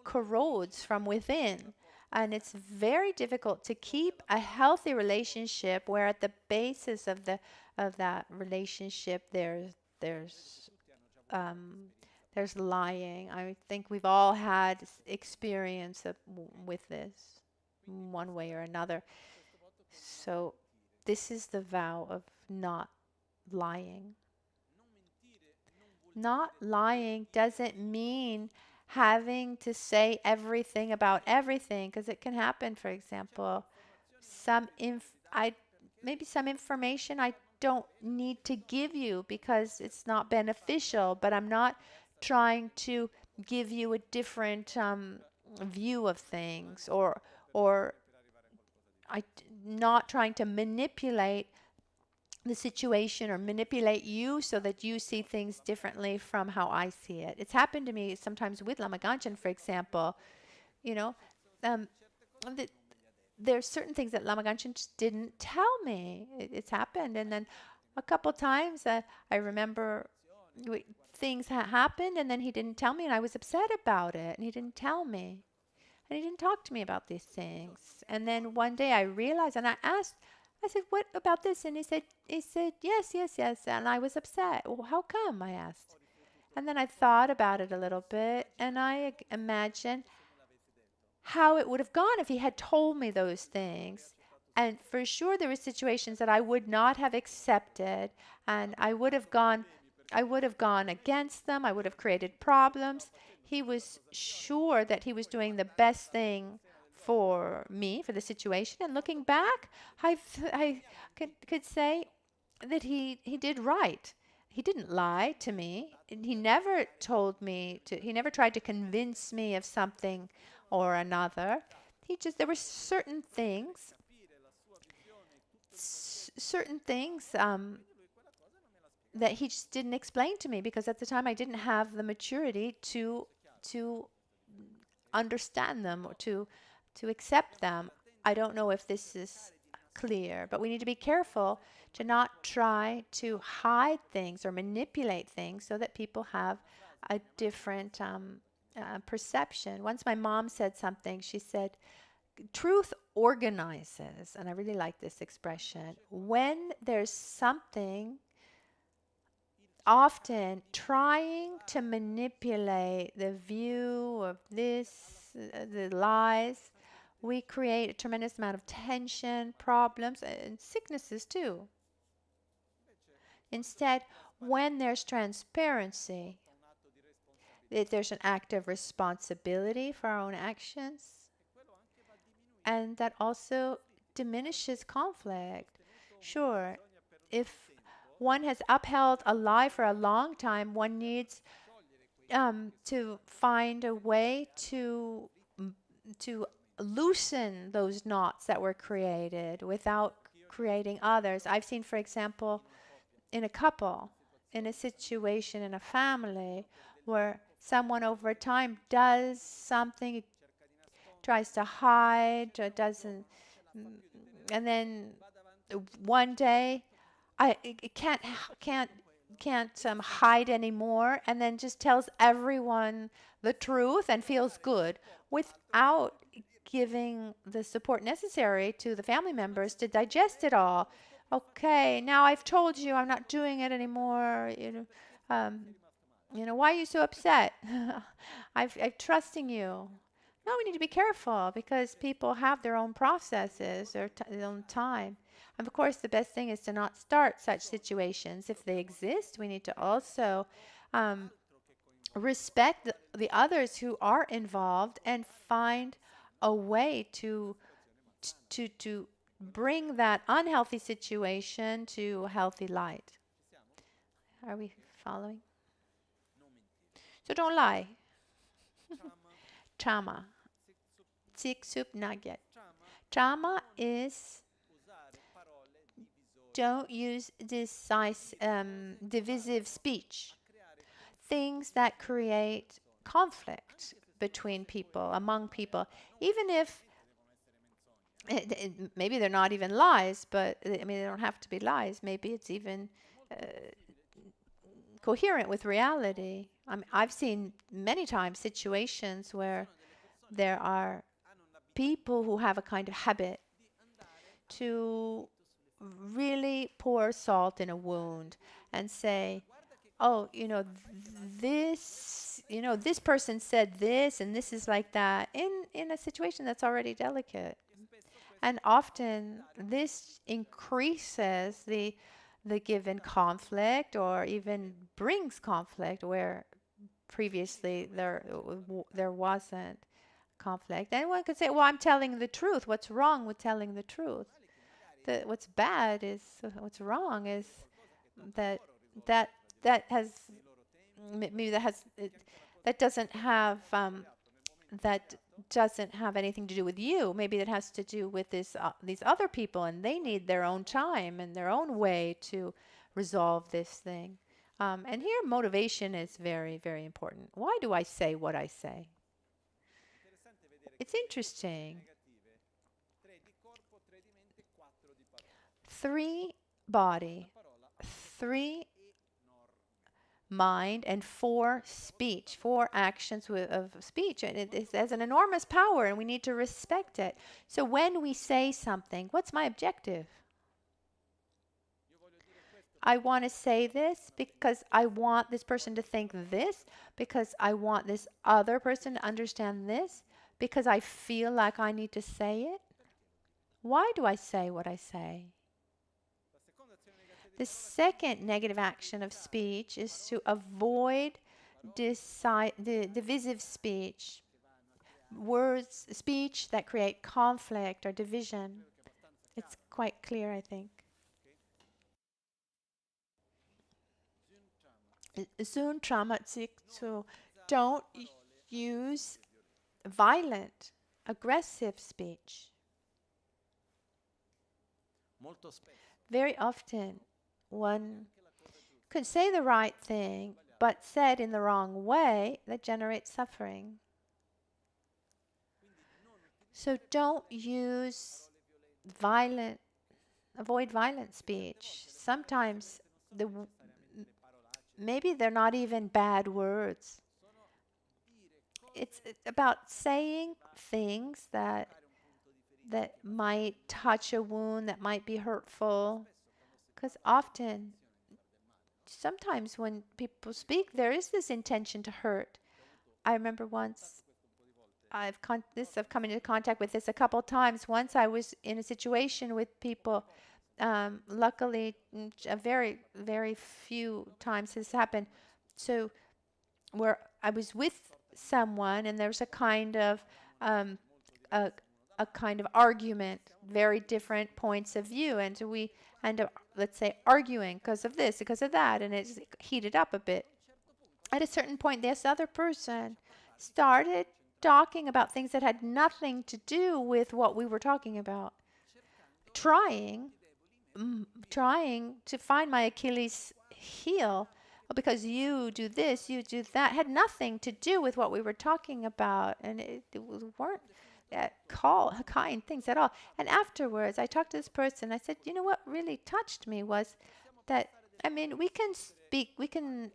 corrodes from within, and it's very difficult to keep a healthy relationship where at the basis of that relationship there's lying. I think we've all had experience with this one way or another. So this is the vow of not lying. Not lying doesn't mean having to say everything about everything, because it can happen. For example, maybe some information I don't need to give you because it's not beneficial, but I'm not trying to give you a different view of things, or not trying to manipulate the situation or manipulate you so that you see things differently from how I see it. It's happened to me sometimes with Lama Ganchen, for example. You know, um, th- there's certain things that Lama Ganchen just didn't tell me. It's happened, and then a couple times I remember things happened, and then he didn't tell me, and I was upset about it, and he didn't tell me. And he didn't talk to me about these things. And then one day I realized, and I said, "What about this?" And he said, "Yes, yes, yes." And I was upset. Well, how come? I asked. And then I thought about it a little bit, and I imagined how it would have gone if he had told me those things. And for sure, there were situations that I would not have accepted, and I would have gone against them. I would have created problems. He was sure that he was doing the best thing for me, for the situation. And looking back, I could say that he did right. He didn't lie to me. And he never told me to, he never tried to convince me of something or another. There were certain things that he just didn't explain to me because at the time I didn't have the maturity to understand them or to accept them. I don't know if this is clear, but we need to be careful to not try to hide things or manipulate things so that people have a different perception. Once my mom said something, she said, truth organizes, and I really like this expression. When there's something, often trying to manipulate the view of this, the lies, we create a tremendous amount of tension, problems, and sicknesses too. Instead, when there's transparency, if there's an act of responsibility for our own actions, and that also diminishes conflict. Sure, if one has upheld a lie for a long time, one needs to find a way to loosen those knots that were created without creating others. I've seen, for example, in a couple, in a situation in a family where someone over time does something, tries to hide, or doesn't, and then one day it can't hide anymore, and then just tells everyone the truth and feels good without giving the support necessary to the family members to digest it all. Okay, now I've told you I'm not doing it anymore. Why are you so upset? I'm trusting you. No, we need to be careful because people have their own processes, their own time. And of course, the best thing is to not start such situations. If they exist, we need to also respect the others who are involved and find a way to bring that unhealthy situation to healthy light. Are we following? So don't lie. Chama. Tsiksup nugget. Chama is don't use divisive speech. Things that create conflict between people, among people, even if maybe they're not even lies, but I mean, they don't have to be lies. Maybe it's even coherent with reality. I've seen many times situations where there are people who have a kind of habit to really pour salt in a wound and say, oh, this person said this and this is like that in a situation that's already delicate. And often this increases the given conflict or even brings conflict where previously there wasn't conflict. And one could say, well, I'm telling the truth. What's wrong with telling the truth? What's bad is, what's wrong is that that that has maybe that doesn't have that doesn't have anything to do with you. Maybe that has to do with these other people, and they need their own time and their own way to resolve this thing. And here, motivation is very, very important. Why do I say what I say? It's interesting. 3 body, 3 mind, and 4 speech, 4 actions of speech. And it has an enormous power, and we need to respect it. So when we say something, what's my objective? I want to say this because I want this person to think this, because I want this other person to understand this, because I feel like I need to say it. Why do I say what I say? The second negative action of speech is to avoid divisive speech, speech that create conflict or division. It's quite clear, I think. Soon so don't use violent, aggressive speech. Very often, one could say the right thing, but said in the wrong way, that generates suffering. So don't use avoid violent speech. Sometimes maybe they're not even bad words. It's about saying things that might touch a wound, that might be hurtful. Because sometimes when people speak, there is this intention to hurt. I remember once, I've come into contact with this a couple times. Once I was in a situation with people, luckily, a very, very few times this happened. So where I was with someone, and there's a kind of argument, very different points of view, and so we end up, let's say, arguing because of this, because of that, and it's heated up a bit. At a certain point, this other person started talking about things that had nothing to do with what we were talking about, trying to find my Achilles heel. Because you do this, you do that, had nothing to do with what we were talking about, and it weren't kind things at all. And afterwards, I talked to this person. I said, you know what really touched me was that, I mean, we can speak, we can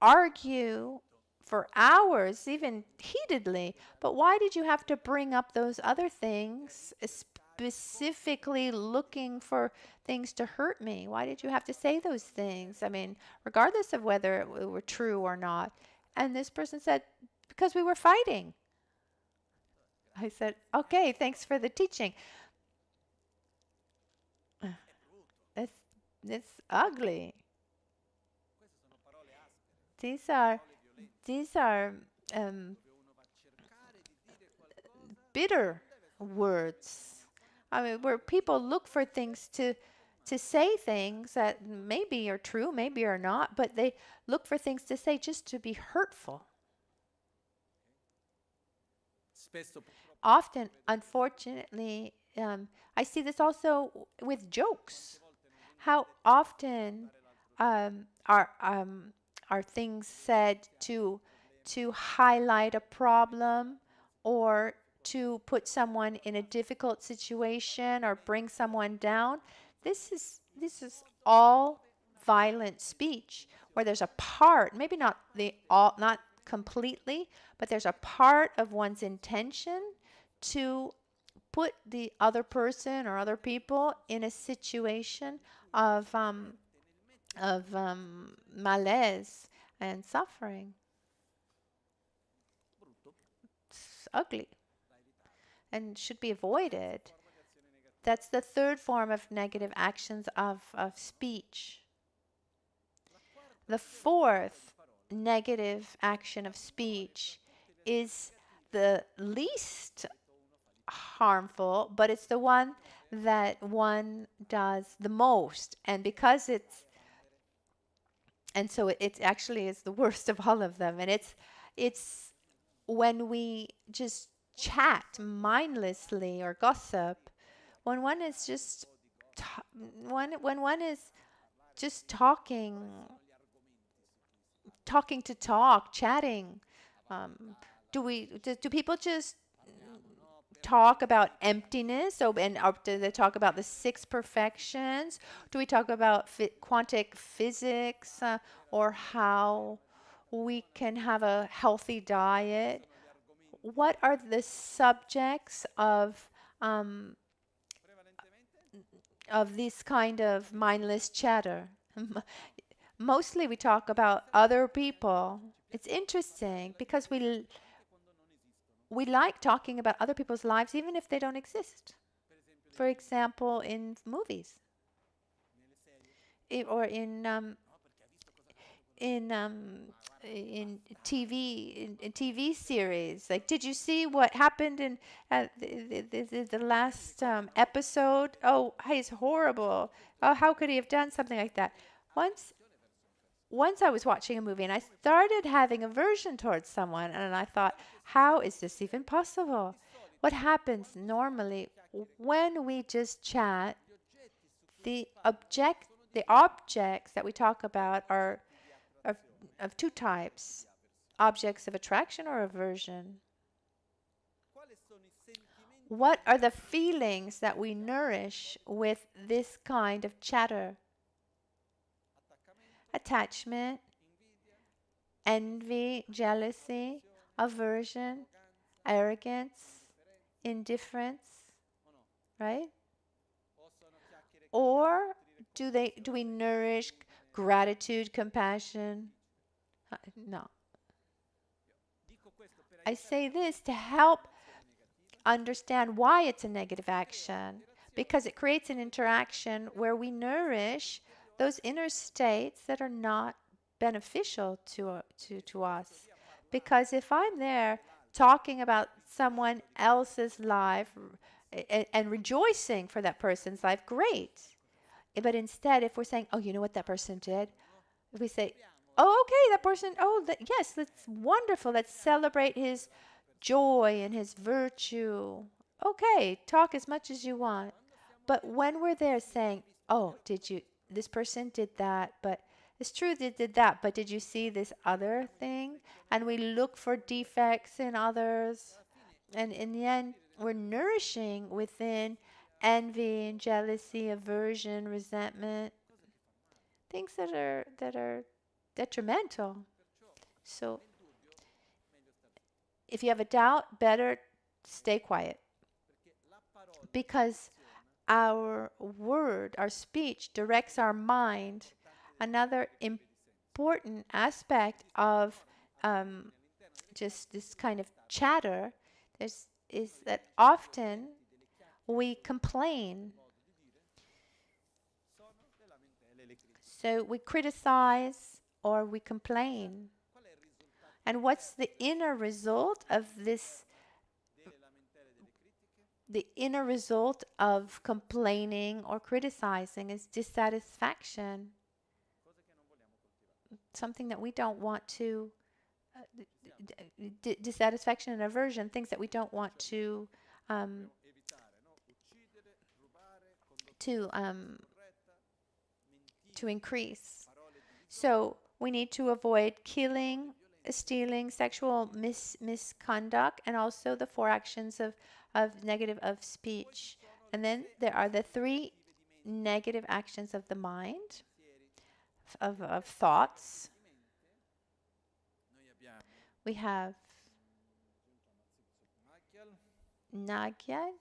argue for hours, even heatedly, but why did you have to bring up those other things, specifically looking for things to hurt me? Why did you have to say those things? I mean, regardless of whether it were true or not. And this person said, because we were fighting. I said, okay, thanks for the teaching. It's ugly. These are bitter words. I mean, where people look for things to say things that maybe are true, maybe are not, but they look for things to say just to be hurtful. Often, unfortunately, I see this also with jokes. How often are things said to highlight a problem, or to put someone in a difficult situation, or bring someone down? This is all violent speech, where there's a part, maybe not completely, but there's a part of one's intention to put the other person or other people in a situation of malaise and suffering. It's ugly and should be avoided. That's the third form of negative actions of speech. The fourth negative action of speech is the least harmful, but it's the one that one does the most. And because so it actually is the worst of all of them. And it's when we just chat mindlessly or gossip, when one is just when one is just talking to talk, chatting. Do people just talk about emptiness? Or do they talk about the six perfections? Do we talk about quantum physics, or how we can have a healthy diet? What are the subjects of this kind of mindless chatter? Mostly we talk about other people. It's interesting because we like talking about other people's lives even if they don't exist. For example, in movies, or in TV series. Like, did you see what happened in the last episode? Oh, he's horrible. Oh, how could he have done something like that? Once I was watching a movie and I started having aversion towards someone, and I thought, how is this even possible? What happens normally when we just chat? The objects that we talk about are of two types: objects of attraction or aversion. What are the feelings that we nourish with this kind of chatter? Attachment, envy, jealousy, aversion, arrogance, indifference, right? Or do we nourish gratitude, compassion? No. I say this to help understand why it's a negative action, because it creates an interaction where we nourish those inner states that are not beneficial to us. Because if I'm there talking about someone else's life and rejoicing for that person's life, great. But instead, if we're saying, oh, you know what that person did? If we say, oh, okay, that person, yes, that's wonderful. Let's celebrate his joy and his virtue. Okay, talk as much as you want. But when we're there saying, oh, this person did that, but it's true they did that, but did you see this other thing? And we look for defects in others. And in the end, we're nourishing within envy and jealousy, aversion, resentment, things that are detrimental. So if you have a doubt, better stay quiet, because our word, our speech directs our mind. Another important aspect of just this kind of chatter is that often we complain. So we criticize or we complain. And what's the inner result of this? The inner result of complaining or criticizing is dissatisfaction. Something that we don't want to, dissatisfaction and aversion, things that we don't want to increase. So we need to avoid killing, stealing, sexual misconduct, and also the four actions of negative of speech. And then there are the three negative actions of the mind, of thoughts. We have Nagyal,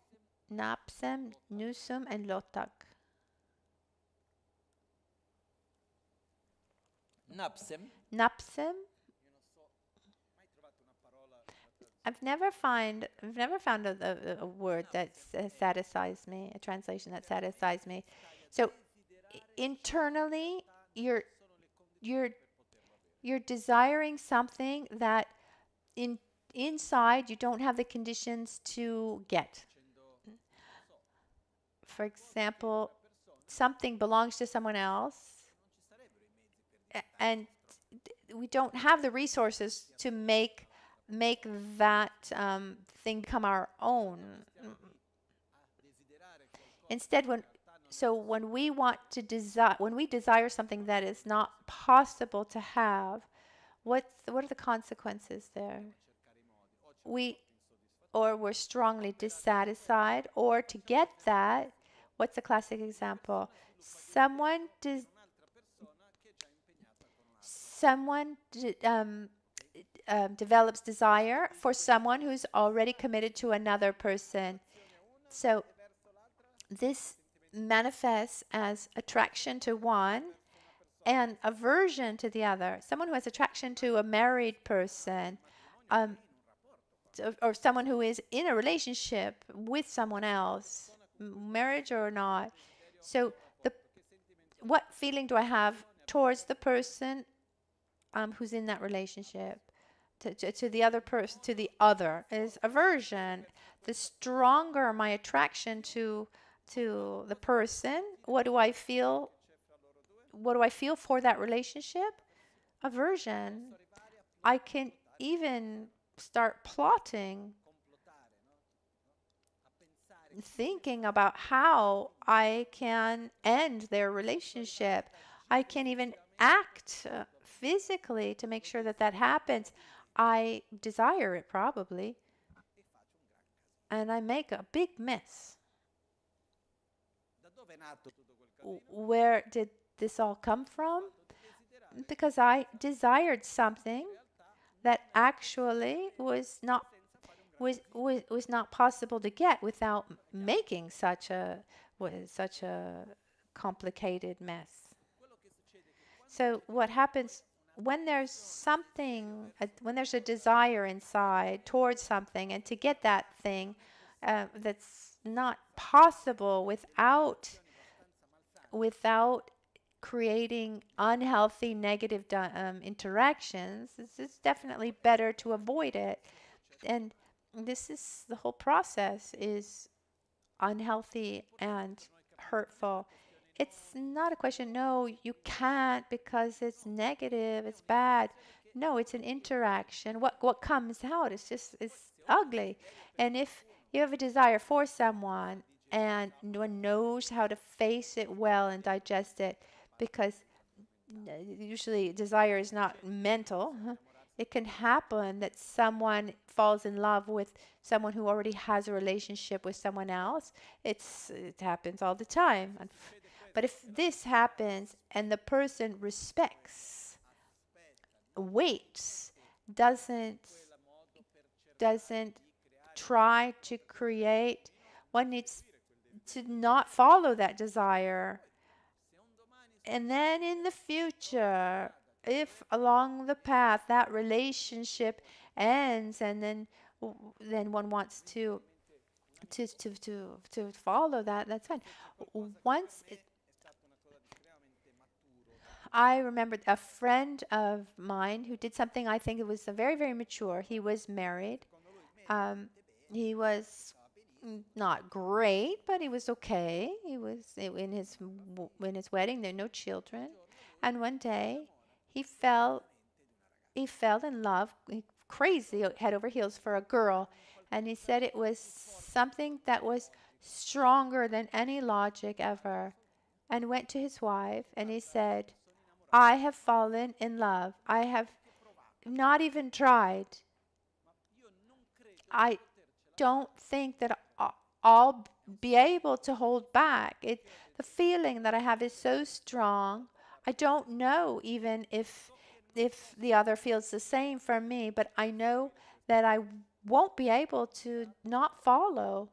Napsem, Nusum, and Lotak. Napsem. I've never found a word that satisfies me, a translation that satisfies me. So internally, you're you're desiring something that inside you don't have the conditions to get. For example, something belongs to someone else, and we don't have the resources to make that thing become our own. Instead, when we want to when we desire something that is not possible to have, what are the consequences there? We're strongly dissatisfied, or to get that, what's a classic example? Someone develops desire for someone who's already committed to another person. So this manifests as attraction to one and aversion to the other. Someone who has attraction to a married person, or someone who is in a relationship with someone else, marriage or not. So what feeling do I have towards the person who's in that relationship? To the other person, to the other, is aversion. The stronger my attraction to the person, what do I feel? What do I feel for that relationship? Aversion. I can even start plotting, thinking about how I can end their relationship. I can even act physically to make sure that happens. I desire it probably, and I make a big mess. Where did this all come from? Because I desired something that actually was not possible to get without making such a complicated mess. So what happens when there's when there's a desire inside towards something, and to get that thing that's not possible without creating unhealthy negative interactions, it's definitely better to avoid it. And the whole process is unhealthy and hurtful. It's not a question, no, you can't because it's negative, it's bad. No, it's an interaction. What comes out is it's ugly. And if you have a desire for someone and no one knows how to face it well and digest it, because usually desire is not mental. It can happen that someone falls in love with someone who already has a relationship with someone else. It happens all the time. But if this happens and the person respects, waits, doesn't try to create, one needs to not follow that desire. And then in the future, if along the path that relationship ends, and then one wants to follow that, that's fine. I remembered a friend of mine who did something I think it was very, very mature. He was married. He was not great, but he was okay. He was in his wedding. There were no children, and one day he fell in love, crazy, head over heels for a girl, and he said it was something that was stronger than any logic ever, and went to his wife and he said, I have fallen in love. I have not even tried. I don't think that I'll be able to hold back. The feeling that I have is so strong. I don't know even if the other feels the same for me, but I know that I won't be able to not follow.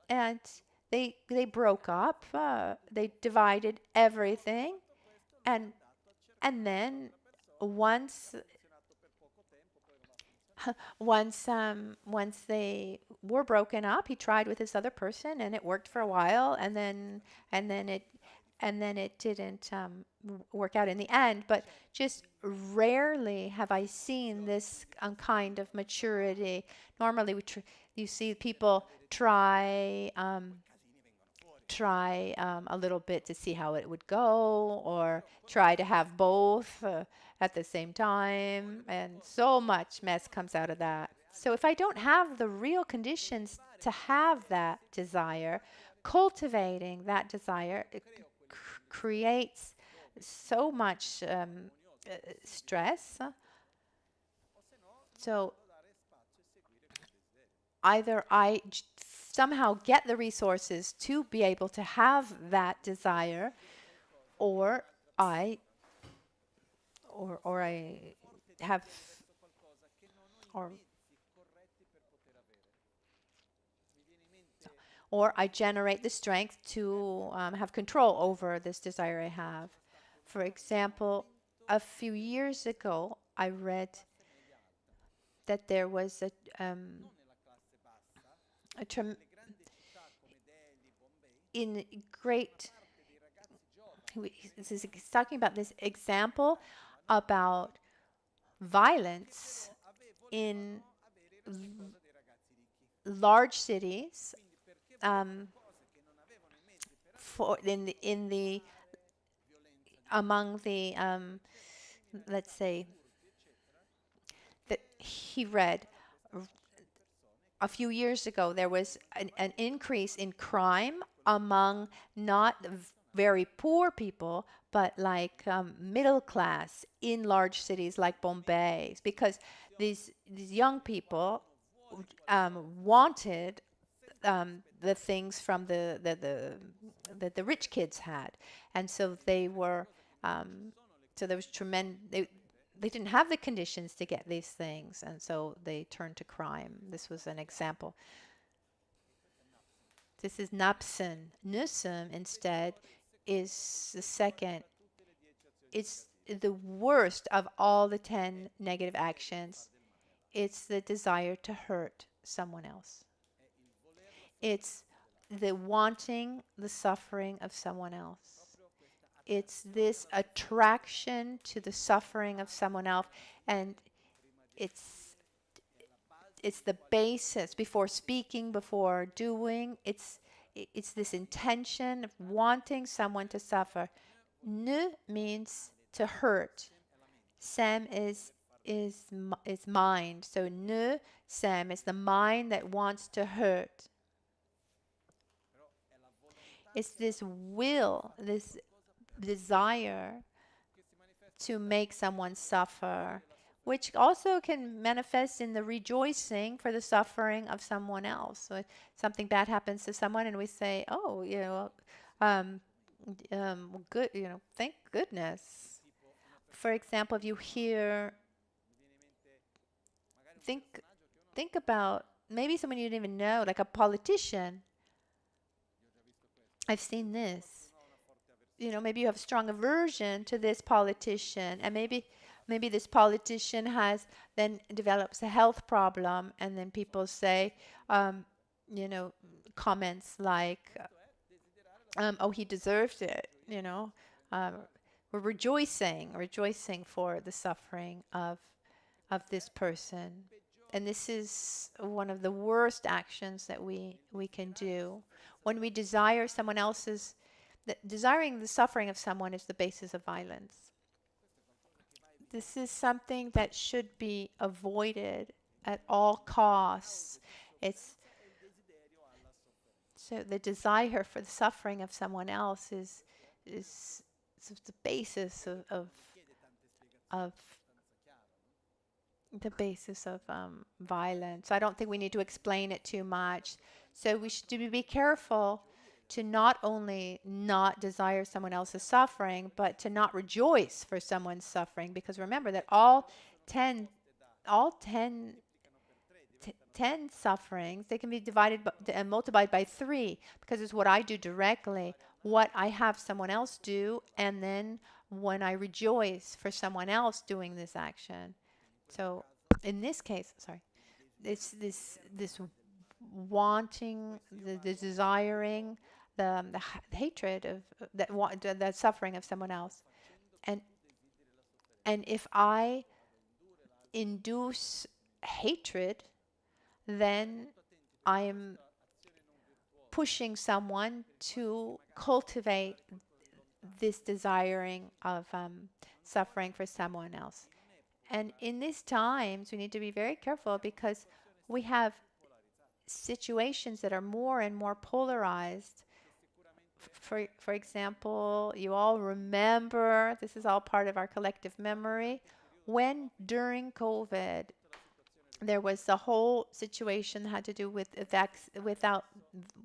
And they broke up. They divided everything, and then once they were broken up, he tried with this other person, and it worked for a while, and then and then it didn't work out in the end. But just rarely have I seen this kind of maturity. Normally, you see people try a little bit to see how it would go, or try to have both at the same time, and so much mess comes out of that. So if I don't have the real conditions to have that desire, cultivating that desire, it creates so much stress. So either I somehow get the resources to be able to have that desire, or I have or or I generate the strength to have control over this desire I have. For example, a few years ago, I read that there was in great. He's talking about this example about violence in large cities, for in the among the let's say that he read a few years ago, there was an increase in crime among not very poor people, but like middle class in large cities like Bombay, because these young people wanted the things from the rich kids had, and so they were so there was tremendous. They didn't have the conditions to get these things, and so they turned to crime. This was an example. This is Napsen. Nusum, instead, is the second. It's the worst of all the 10 negative actions. It's the desire to hurt someone else. It's the wanting the suffering of someone else. It's this attraction to the suffering of someone else, and it's the basis before speaking, before doing. It's this intention of wanting someone to suffer. Ne means to hurt. Sam is mind. So ne sam is the mind that wants to hurt. It's this will, this desire to make someone suffer, which also can manifest in the rejoicing for the suffering of someone else. So something bad happens to someone, and we say, "Oh, good, thank goodness." For example, if you hear, think about maybe someone you didn't even know, like a politician. I've seen this. Maybe you have a strong aversion to this politician, and maybe this politician then develops a health problem, and then people say, comments like, "Oh, he deserves it." We're rejoicing for the suffering of this person, and this is one of the worst actions that we can do when we desire someone else's. Desiring the suffering of someone is the basis of violence. This is something that should be avoided at all costs. So the desire for the suffering of someone else is the basis of violence. I don't think we need to explain it too much. So we should be careful to not only not desire someone else's suffering, but to not rejoice for someone's suffering. Because remember that all 10 sufferings, they can be divided and multiplied by 3, because it's what I do directly, what I have someone else do, and then when I rejoice for someone else doing this action. So in this case, it's this wanting, the desiring the hatred of the suffering of someone else. And if I induce hatred, then I'm pushing someone to cultivate this desiring of suffering for someone else. And in these times, we need to be very careful because we have situations that are more and more polarized. For example, you all remember, this is all part of our collective memory, when during COVID, there was the whole situation that had to do with without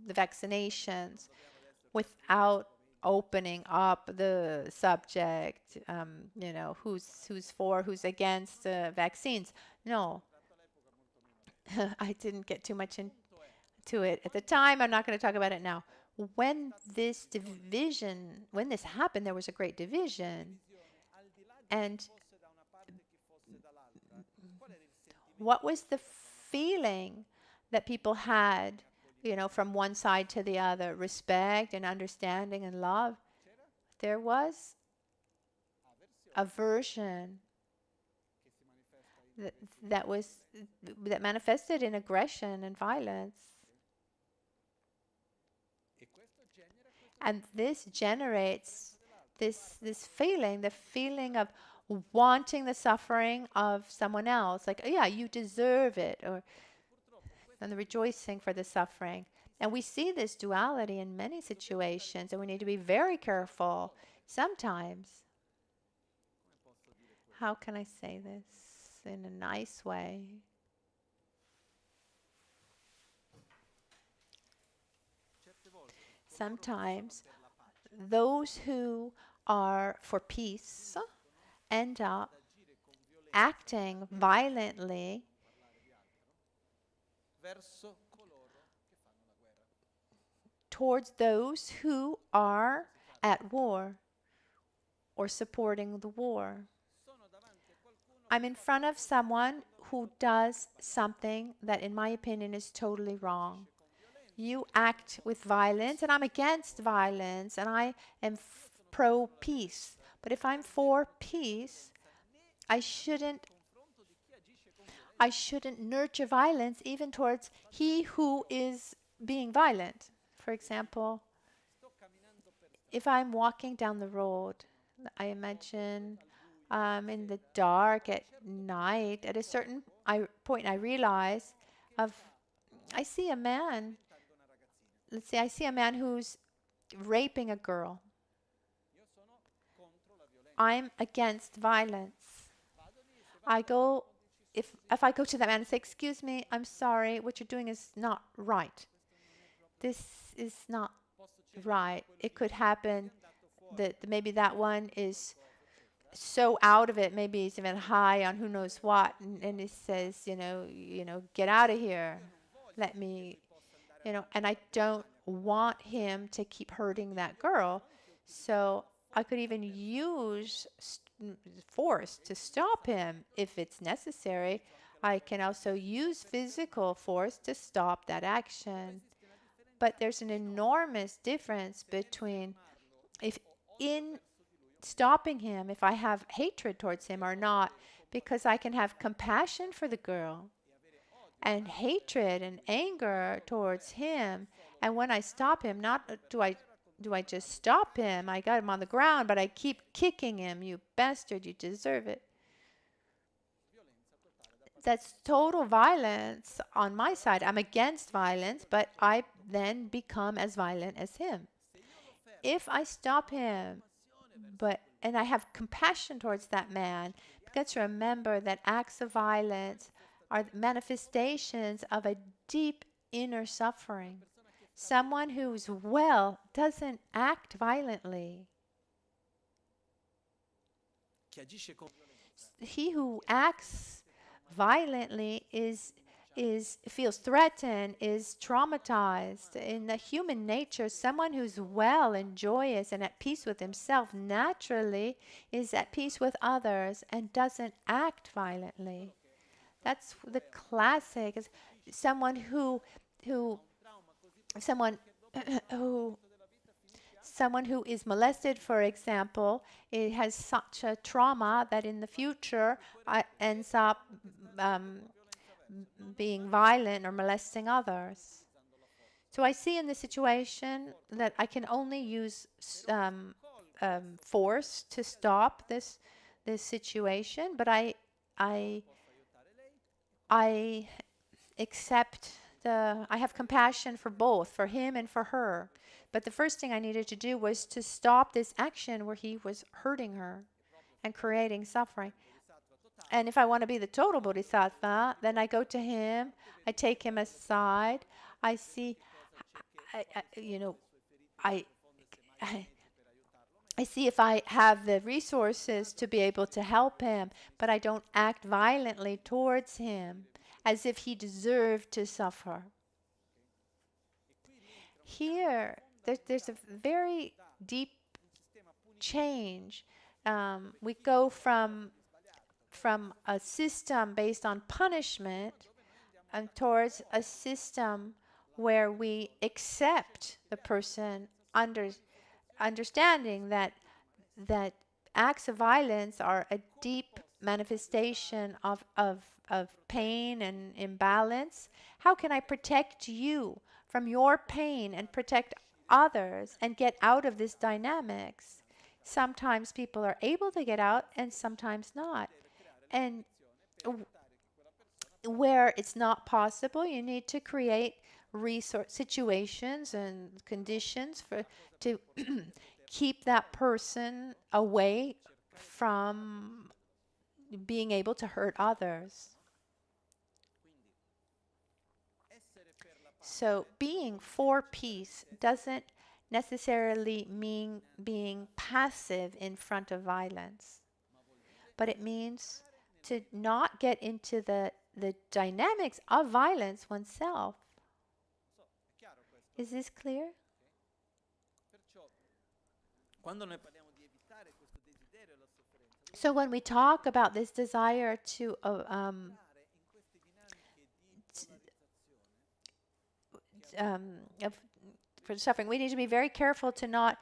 the vaccinations, without opening up the subject, who's for, who's against vaccines. No, I didn't get too much into it at the time. I'm not going to talk about it now. When this happened, there was a great division. And what was the feeling that people had, from one side to the other? Respect and understanding and love. There was aversion that manifested in aggression and violence. And this generates this feeling, the feeling of wanting the suffering of someone else. Like, yeah, you deserve it. And the rejoicing for the suffering. And we see this duality in many situations, and we need to be very careful. Sometimes, how can I say this in a nice way? Sometimes those who are for peace end up acting violently towards those who are at war or supporting the war. I'm in front of someone who does something that, in my opinion, is totally wrong. You act with violence, and I'm against violence, and I am pro-peace. But if I'm for peace, I shouldn't nurture violence even towards he who is being violent. For example, if I'm walking down the road, I imagine in the dark at night, at a certain point I realize I see a man. Let's say I see a man who's raping a girl. I'm against violence. If I go to that man and say, "Excuse me, I'm sorry, what you're doing is not right. This is not right." It could happen that maybe that one is so out of it, maybe he's even high on who knows what, and he says, get out of here. Let me, and I don't want him to keep hurting that girl. So I could even use force to stop him if it's necessary. I can also use physical force to stop that action. But there's an enormous difference between if in stopping him, if I have hatred towards him or not, because I can have compassion for the girl and hatred and anger towards him. And when I stop him, not do I just stop him? I got him on the ground, but I keep kicking him. You bastard, you deserve it. That's total violence on my side. I'm against violence, but I then become as violent as him. If I stop him, and I have compassion towards that man, because remember that acts of violence are manifestations of a deep inner suffering. Someone who's well doesn't act violently. He who acts violently feels threatened, is traumatized. In the human nature, someone who's well and joyous and at peace with himself naturally is at peace with others and doesn't act violently. That's the classic. Someone who Someone who is molested, for example, it has such a trauma that in the future ends up um, being violent or molesting others. So I see in this situation that I can only use force to stop this situation, but I I accept I have compassion for both, for him and for her. But the first thing I needed to do was to stop this action where he was hurting her and creating suffering. And if I want to be the total bodhisattva, then I go to him, I take him aside, I see, you know, I, I I see if I have the resources to be able to help him, but I don't act violently towards him as if he deserved to suffer. Here, there's a very deep change. We go from a system based on punishment and towards a system where we accept the person understanding that acts of violence are a deep manifestation of pain and imbalance. How can I protect you from your pain and protect others and get out of this dynamics? Sometimes people are able to get out and sometimes not. And where it's not possible, you need to create resource situations and conditions to keep that person away from being able to hurt others. So being for peace doesn't necessarily mean being passive in front of violence, but it means to not get into the dynamics of violence oneself. Is this clear? So when we talk about this desire to for suffering, we need to be very careful to not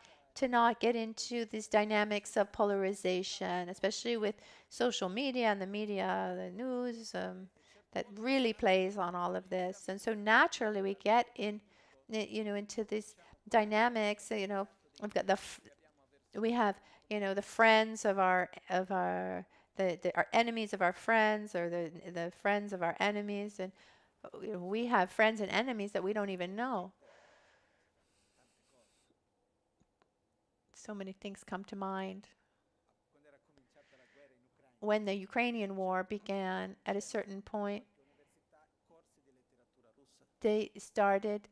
get into these dynamics of polarization, especially with social media and the media, the news that really plays on all of this. And so naturally we get into these dynamics. We've got we have the friends of our our enemies of our friends, or the friends of our enemies, and we have friends and enemies that we don't even know. So many things come to mind. When the Ukrainian war began, at a certain point, they started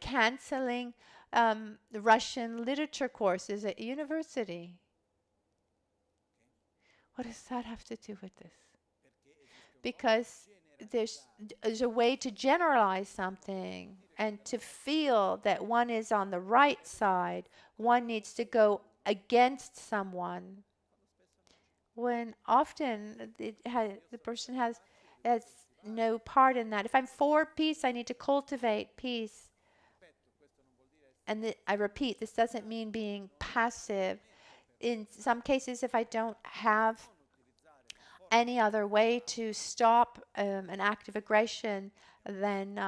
canceling the Russian literature courses at university. What does that have to do with this? Because there's a way to generalize something and to feel that one is on the right side. One needs to go against someone, when often the person has no part in that. If I'm for peace, I need to cultivate peace. And I repeat, this doesn't mean being passive. In some cases, if I don't have any other way to stop an act of aggression than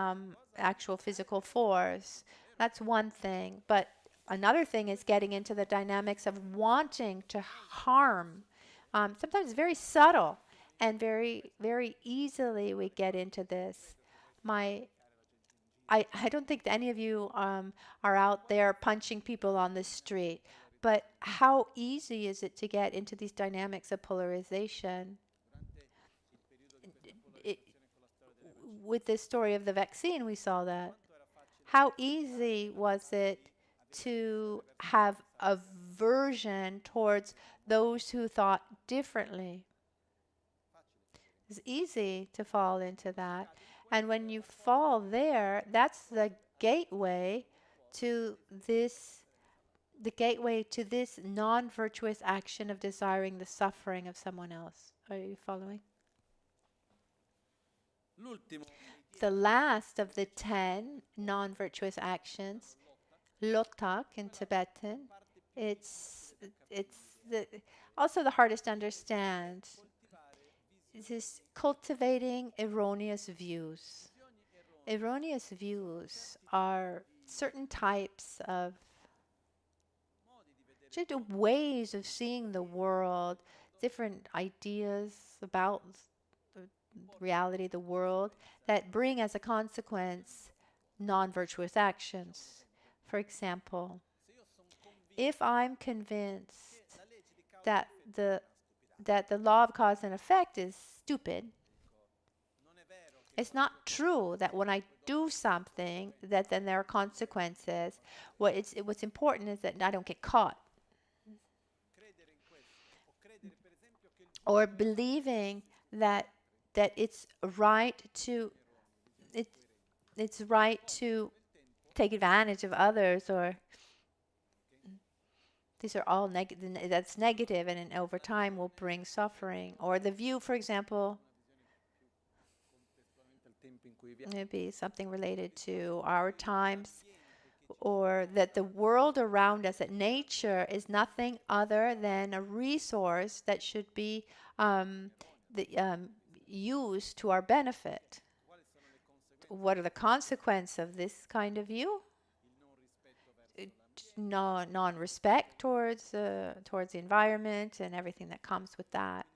actual physical force, that's one thing. But another thing is getting into the dynamics of wanting to harm. Sometimes very subtle, and very, very easily we get into this. I don't think that any of you are out there punching people on the street, but how easy is it to get into these dynamics of polarization? With this story of the vaccine, we saw that. How easy was it to have aversion towards those who thought differently? It's easy to fall into that. And when you fall there, that's the gateway to this non-virtuous action of desiring the suffering of someone else. Are you following? The last of the 10 non-virtuous actions, lotak in Tibetan. It's also the hardest to understand. It is cultivating erroneous views. Erroneous views are certain types of just ways of seeing the world, different ideas about the reality, the world, that bring as a consequence non-virtuous actions. For example, if I'm convinced that the law of cause and effect is stupid, it's not true that when I do something that then there are consequences. What's important is that I don't get caught. Or believing that it's right to it's right to take advantage of others, or these are all negative. That's negative, and over time will bring suffering. Or the view, for example, maybe something related to our times, or that the world around us, that nature is nothing other than a resource that should be used to our benefit. What are the consequences of this kind of view? Non-respect towards the environment and everything that comes with that.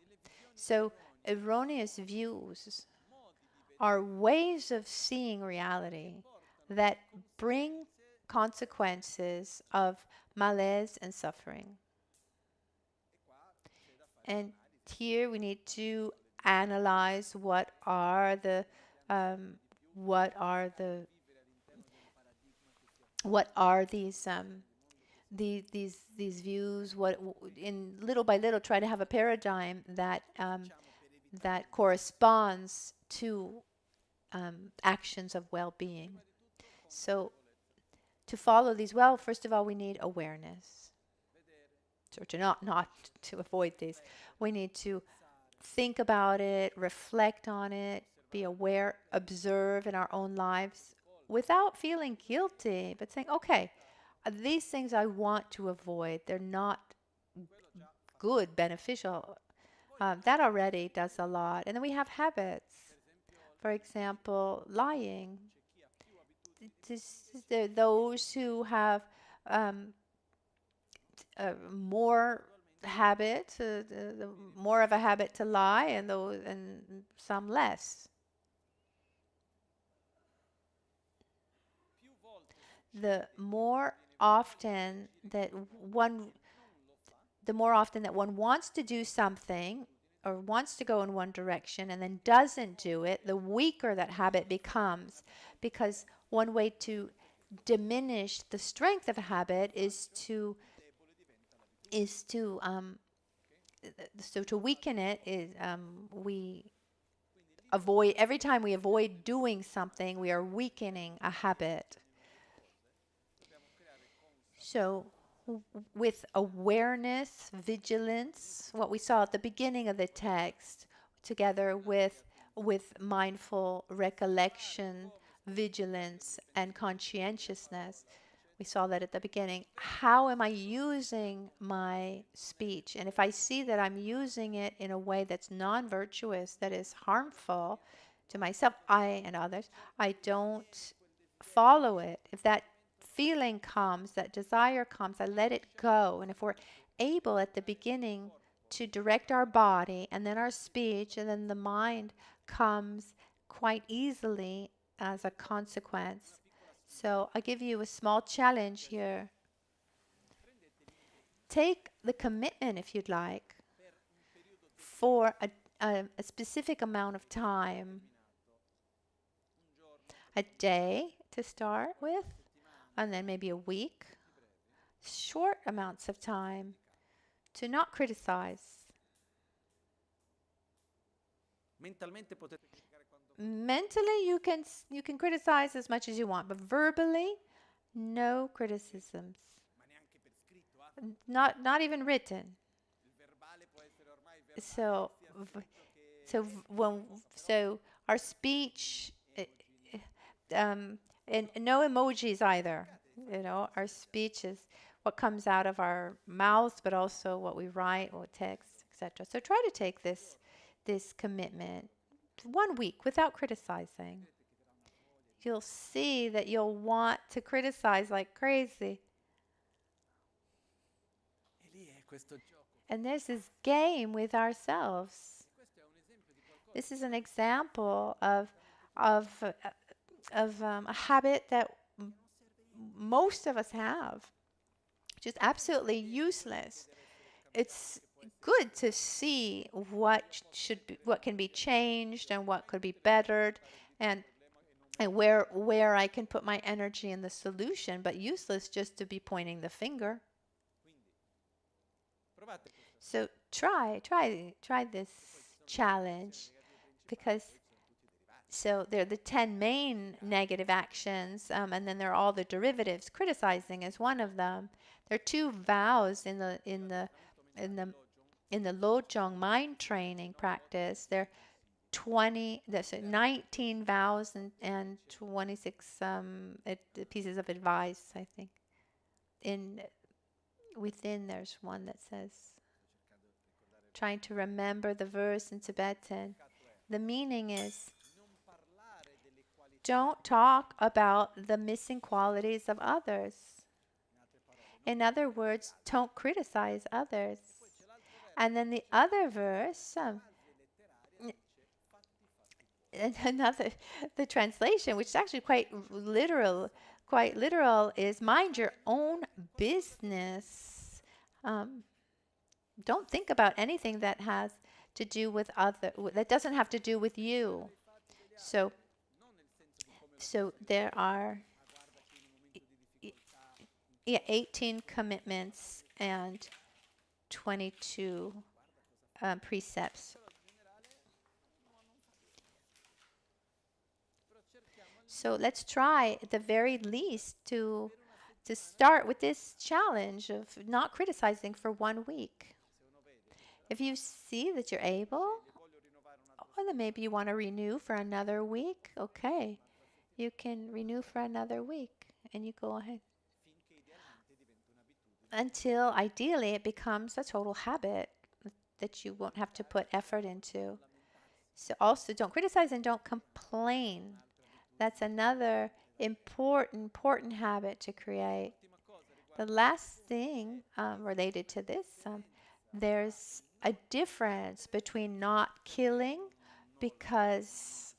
So erroneous views are ways of seeing reality that bring consequences of malaise and suffering. And here we need to analyze what are these views. What in little by little try to have a paradigm that that corresponds to actions of well-being. So to follow these well, first of all, we need awareness. So to not to avoid these, we need to think about it, reflect on it, be aware, observe in our own lives without feeling guilty, but saying, okay, these things I want to avoid. They're not good, beneficial. That already does a lot. And then we have habits. For example, lying. Those who have more habit, more of a habit to lie, and some less. The more often that one wants to do something or wants to go in one direction and then doesn't do it, the weaker that habit becomes. Because one way to diminish the strength of a habit is to weaken it. We avoid, every time we avoid doing something, we are weakening a habit. So with awareness, vigilance, what we saw at the beginning of the text, together with mindful recollection, vigilance, and conscientiousness, we saw that at the beginning. How am I using my speech? And if I see that I'm using it in a way that's non-virtuous, that is harmful to myself, I and others, I don't follow it. If that feeling comes, that desire comes, I let it go. And if we're able at the beginning to direct our body and then our speech, and then the mind comes quite easily as a consequence. So I'll give you a small challenge here. Take the commitment, if you'd like, for a specific amount of time. A day to start with, and then maybe a week. Short amounts of time to not criticize. Mentally, you can criticize as much as you want, but verbally, no criticisms. Not even written. So our speech, and no emojis either. You know, our speech is what comes out of our mouths, but also what we write or text, etc. So try to take this commitment 1 week without criticizing. You'll see that you'll want to criticize like crazy. And there's this game with ourselves. This is an example of a habit that most of us have, which is absolutely useless. It's good to see what what can be changed and what could be bettered, and where I can put my energy in the solution, but useless just to be pointing the finger. So try this challenge, because so there are the 10 main negative actions, and then there are all the derivatives. Criticizing is one of them. There are 2 vows in the Lojong mind training practice. There are 19 vows and 26 pieces of advice, I think. Within there's one that says, trying to remember the verse in Tibetan. The meaning is, don't talk about the missing qualities of others. In other words, don't criticize others. And then the other verse, the translation, which is actually quite literal, is mind your own business. Don't think about anything that has to do with that doesn't have to do with you. So there are 18 commitments and 22 precepts. So let's try at the very least to start with this challenge of not criticizing for 1 week. If you see that you're able, or then maybe you want to renew for another week, okay. You can renew for another week and you go ahead. Until ideally it becomes a total habit that you won't have to put effort into. So also don't criticize and don't complain. That's another important habit to create. The last thing related to this, there's a difference between not killing because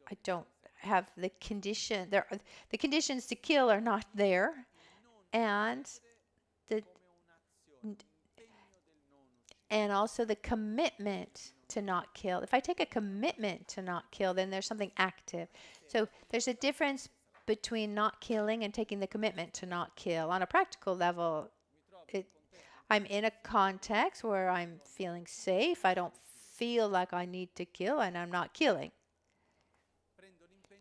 I don't have the condition. The conditions to kill are not there, and also the commitment to not kill. If I take a commitment to not kill, then there's something active. So there's a difference between not killing and taking the commitment to not kill. On a practical level, I'm in a context where I'm feeling safe. I don't feel like I need to kill, and I'm not killing.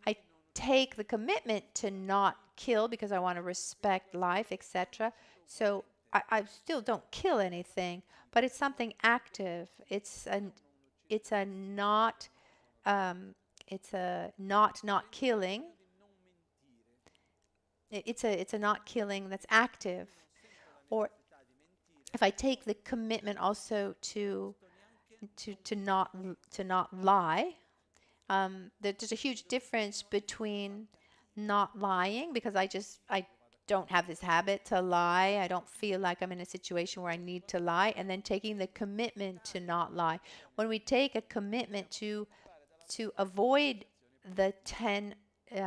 I take the commitment to not kill because I want to respect life, etc. So I still don't kill anything, but it's something active. It's a not killing. It's a not killing that's active. Or if I take the commitment also to not lie, there's a huge difference between not lying because I don't have this habit to lie. I don't feel like I'm in a situation where I need to lie, and then taking the commitment to not lie. When we take a commitment to avoid the 10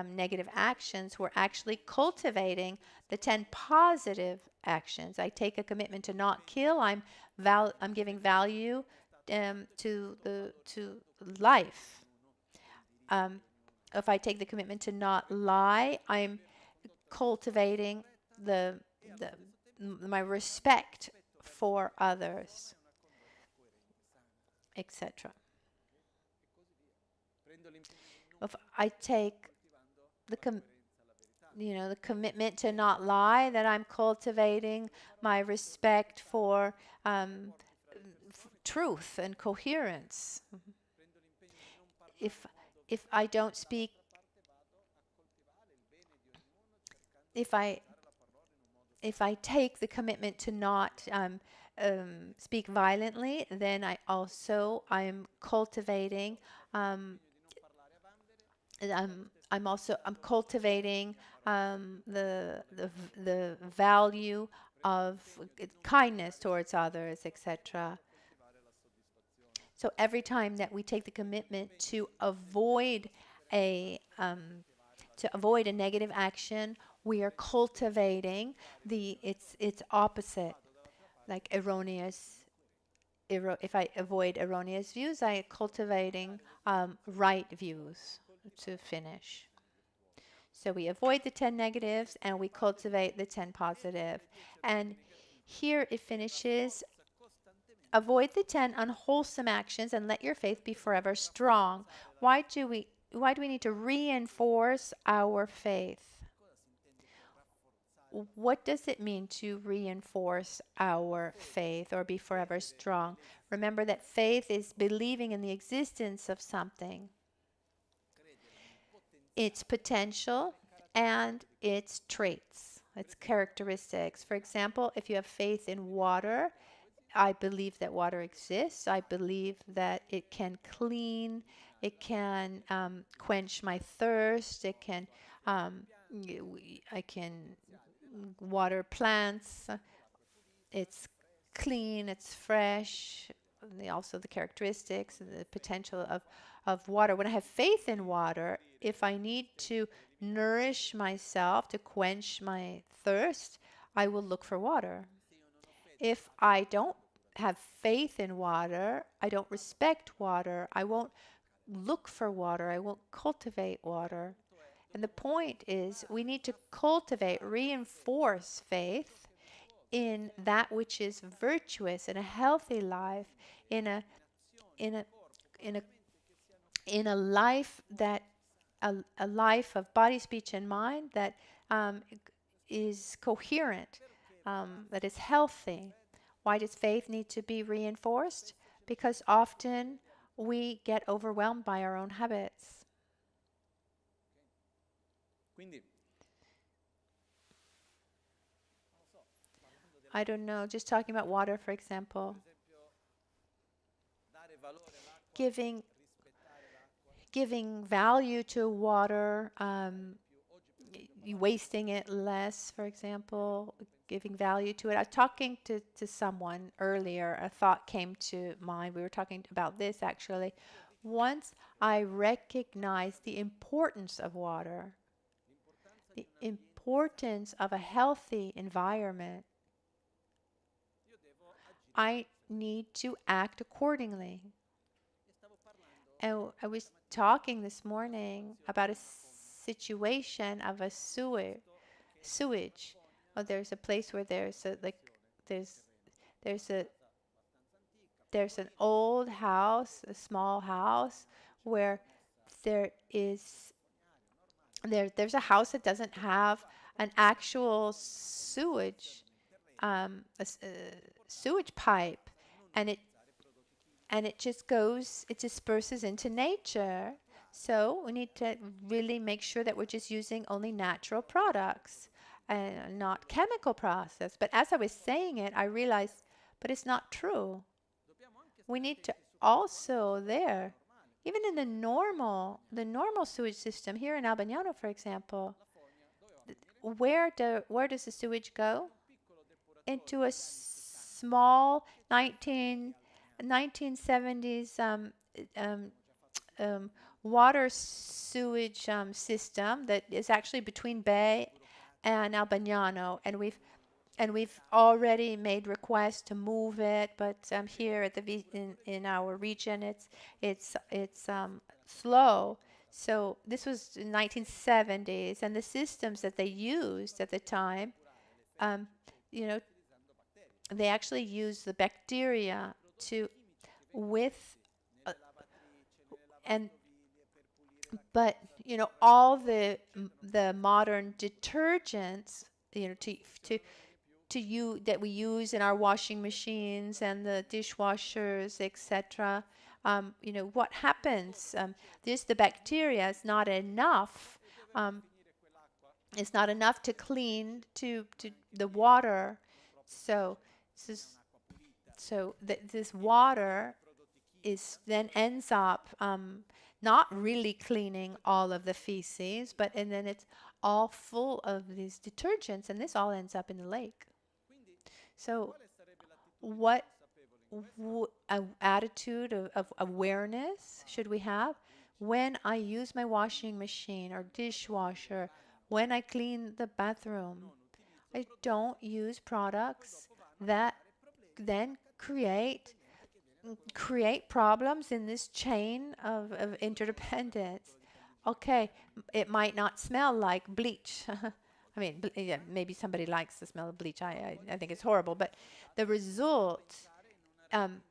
negative actions, we're actually cultivating the 10 positive actions. I take a commitment to not kill. I'm giving value to life. If I take the commitment to not lie, I'm cultivating my respect for others, etc. If I take the commitment to not lie, then I'm cultivating my respect for truth and coherence. If I don't speak, if I if I take the commitment to not speak violently, then I'm cultivating I'm cultivating the value of kindness towards others, etc. So every time that we take the commitment to avoid a negative action, we are cultivating its opposite, like if I avoid erroneous views, I am cultivating right views to finish. So we avoid the 10 negatives and we cultivate the 10 positive. And here it finishes, avoid the 10 unwholesome actions and let your faith be forever strong. Why do we need to reinforce our faith? What does it mean to reinforce our faith or be forever strong? Remember that faith is believing in the existence of something, its potential, and its traits, its characteristics. For example, if you have faith in water, I believe that water exists. I believe that it can clean, it can quench my thirst, it can I can water plants. It's clean, it's fresh. Also the characteristics and the potential of water. When I have faith in water, if I need to nourish myself to quench my thirst, I will look for water. If I don't have faith in water, I don't respect water, I won't look for water, I won't cultivate water. And the point is, we need to cultivate, reinforce faith in that which is virtuous, in a healthy life, in a in a in a in a life that a life of body, speech, and mind that is coherent, that is healthy. Why does faith need to be reinforced? Because often we get overwhelmed by our own habits. I don't know, just talking about water, for example, giving value to water, wasting it less, for example, giving value to it. I was talking to someone earlier, a thought came to mind. We were talking about this actually. Once I recognized the importance of water, the importance of a healthy environment, I need to act accordingly. And I was talking this morning about a situation of a sewage. Oh, there's a place where there's an old house, a small house, where there's a house that doesn't have an actual sewage pipe, and it just disperses into nature. So we need to really make sure that we're just using only natural products and not chemical process. But as I was saying it, I realized, but it's not true. We need to also even in the normal sewage system here in Albagnano, for example, where does the sewage go? Into a small 1970s water sewage system that is actually between Bay and Albagnano, and we've already made requests to move it, but here at in our region, it's slow. So this was in 1970s, and the systems that they used at the time, they actually used the bacteria but all the modern detergents, that we use in our washing machines and the dishwashers, etc. What happens? The bacteria is not enough It's not enough to clean to the water. So this this water is then ends up not really cleaning all of the feces, but and then it's all full of these detergents, and this all ends up in the lake. So what attitude of awareness should we have when I use my washing machine or dishwasher, when I clean the bathroom? I don't use products that then create problems in this chain of interdependence. Okay, it might not smell like bleach. I mean, yeah, maybe somebody likes the smell of bleach. I think it's horrible, but the result. Um,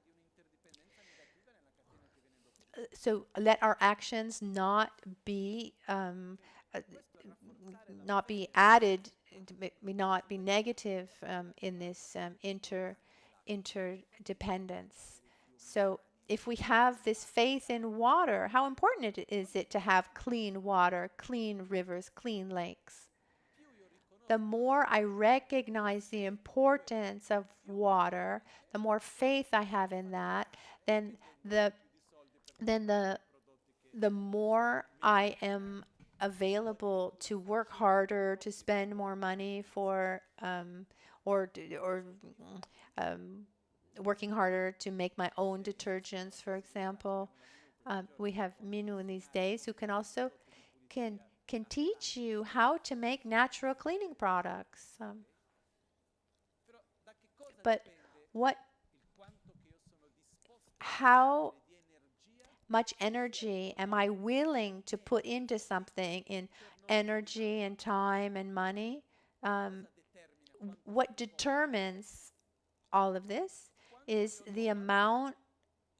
so let our actions uh, not be added, not be negative in this interdependence. So if we have this faith in water, how important is it to have clean water, clean rivers, clean lakes? The more I recognize the importance of water, the more faith I have in that, then the then the more I am available to work harder, to spend more money for or um, working harder to make my own detergents, for example. We have Minu in these days who can also can can teach you how to make natural cleaning products. But what how much energy am I willing to put into something in energy and time and money? Um, what determines all of this is the amount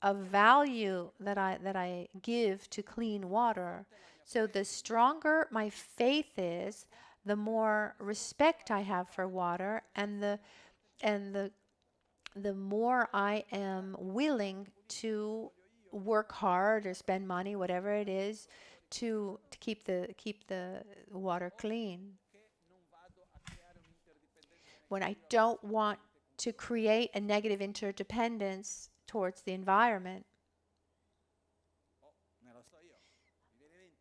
of value that I give to clean water. So the stronger my faith is, the more respect I have for water, and the more I am willing to work hard or spend money, whatever it is, to keep the water clean. When I don't want to create a negative interdependence towards the environment,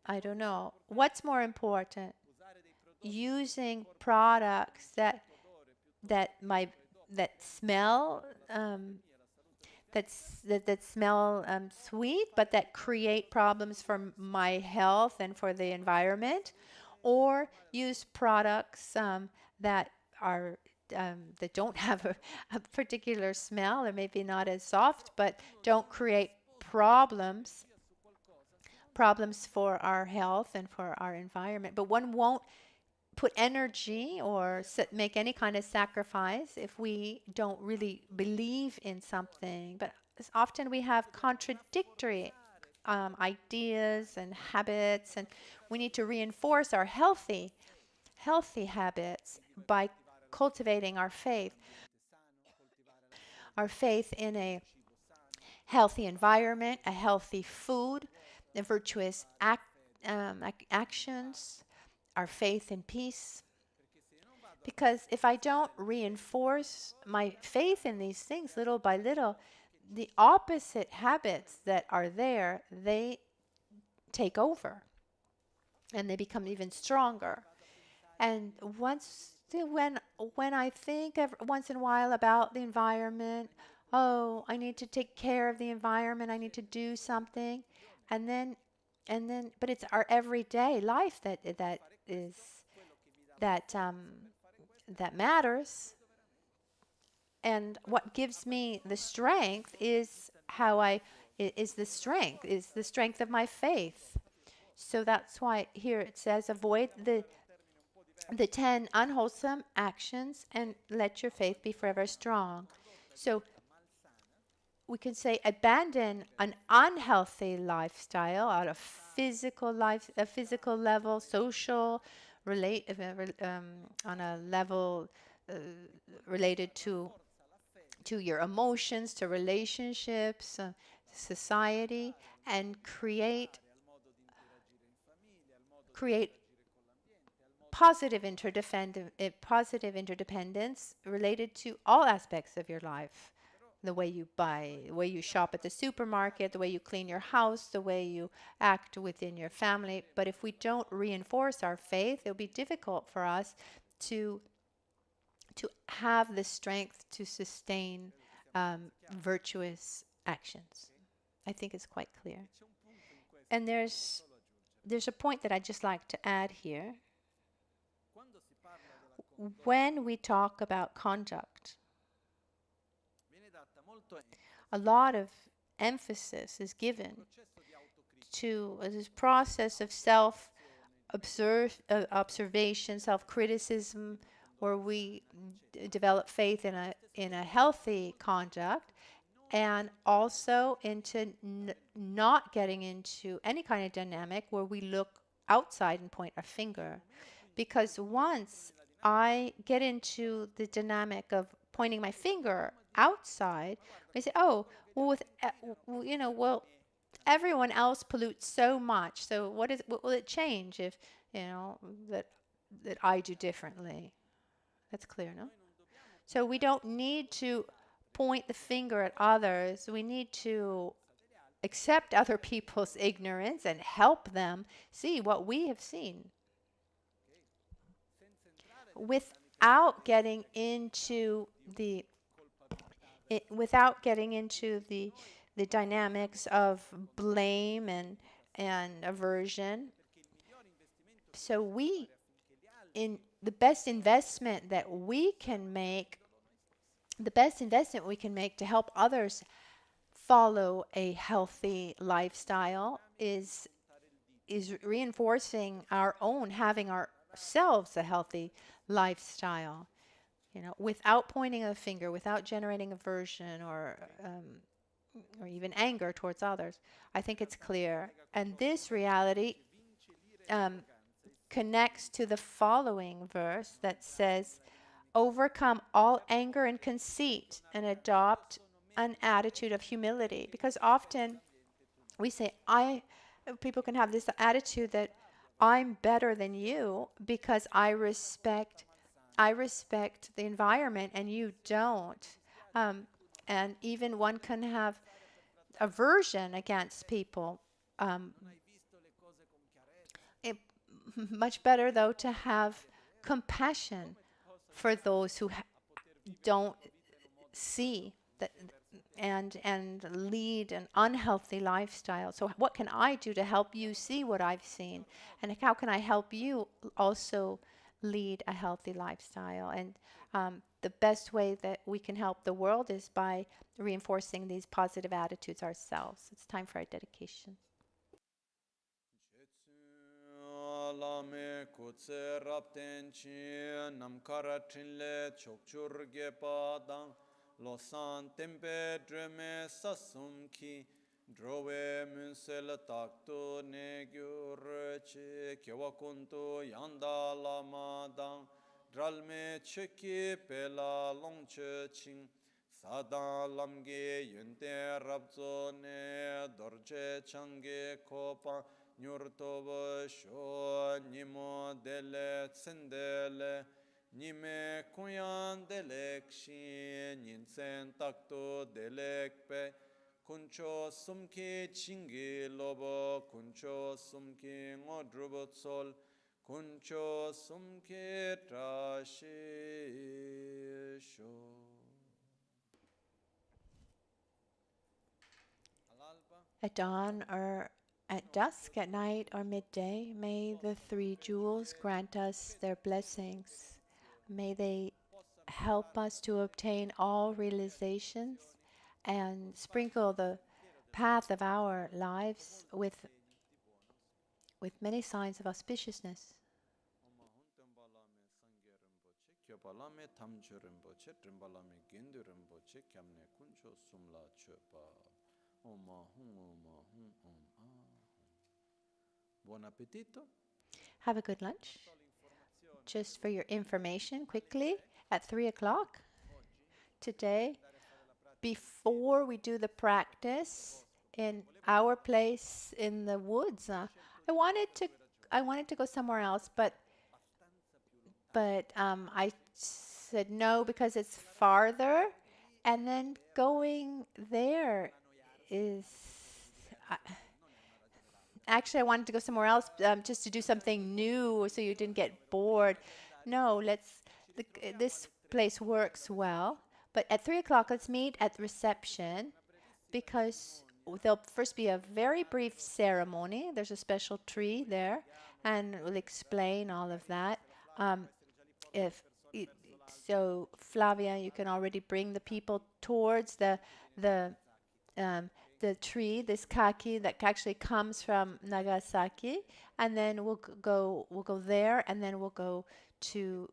I don't know. What's more important? Using products that smell that smell sweet, but that create problems for my health and for the environment, or use products that are that don't have a particular smell, or maybe not as soft, but don't create problems for our health and for our environment. But one won't put energy or make any kind of sacrifice if we don't really believe in something. But often we have contradictory ideas and habits, and we need to reinforce our healthy habits by cultivating our faith in a healthy environment, a healthy food, the virtuous actions, our faith in peace. Because if I don't reinforce my faith in these things little by little, the opposite habits that are there, they take over and they become even stronger. And when I think once in a while about the environment, oh, I need to take care of the environment, I need to do something, and then but it's our everyday life that that matters. And what gives me the strength is is the strength of my faith. So that's why here it says, avoid the 10 unwholesome actions and let your faith be forever strong. So we can say abandon an unhealthy lifestyle at a physical level, social, on a level uh, related to your emotions, to relationships, society, and create positive interdependence related to all aspects of your life. The way you buy, the way you shop at the supermarket, the way you clean your house, the way you act within your family. But if we don't reinforce our faith, it'll be difficult for us to have the strength to sustain virtuous actions. I think it's quite clear. And there's a point that I'd just like to add here. When we talk about conduct, a lot of emphasis is given to this process of self-observation, self-criticism, where we develop faith in a healthy conduct, and also into not getting into any kind of dynamic where we look outside and point a finger. Because once I get into the dynamic of pointing my finger outside, I say, oh, well, well, everyone else pollutes so much. So what will it change if, that I do differently? That's clear, no? So we don't need to point the finger at others. We need to accept other people's ignorance and help them see what we have seen, without getting into the dynamics of blame and aversion. So the best investment we can make to help others follow a healthy lifestyle is reinforcing having ourselves a healthy lifestyle, without pointing a finger, without generating aversion or even anger towards others. I think it's clear. And this reality connects to the following verse that says, overcome all anger and conceit and adopt an attitude of humility. Because often we say, people can have this attitude that I'm better than you because I respect the environment and you don't. And even one can have aversion against people. Much better, though, to have compassion for those who don't see that and lead an unhealthy lifestyle. So what can I do to help you see what I've seen? And how can I help you also lead a healthy lifestyle? And the best way that we can help the world is by reinforcing these positive attitudes ourselves. It's time for our dedication. Lama kutse rapten chi namkara trinle chokchurge padang losan tempe dreme sasum ki drove munsel takto ne gyur chi kyawakunto yanda lama dang dralme cheki pela longche ching sada lamge yunte rabzo ne dorje change kopa Nyurtoba sho nimo dele tsendele nime kuyan delek shi ninsen takto delek pe kuncho sumki chingi lobo kuncho sumki ngodrubo tsol kuncho sumki trashi sho. At dawn or at dusk, at night, or midday, may the three jewels grant us their blessings. May they help us to obtain all realizations and sprinkle the path of our lives with many signs of auspiciousness. Buon appetito. Have a good lunch. Just for your information, quickly, at 3 o'clock today, before we do the practice in our place in the woods, I wanted to go somewhere else, but but I said no because it's farther, and then going there is. Actually, I wanted to go somewhere else just to do something new, so you didn't get bored. No, this place works well, but at 3 o'clock, let's meet at the reception because there'll first be a very brief ceremony. There's a special tree there, and we'll explain all of that. If it, so, Flavia, you can already bring the people towards the um, the tree, this kaki that actually comes from Nagasaki, and then we'll go there, and then we'll go to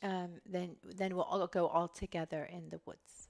then we'll all go all together in the woods.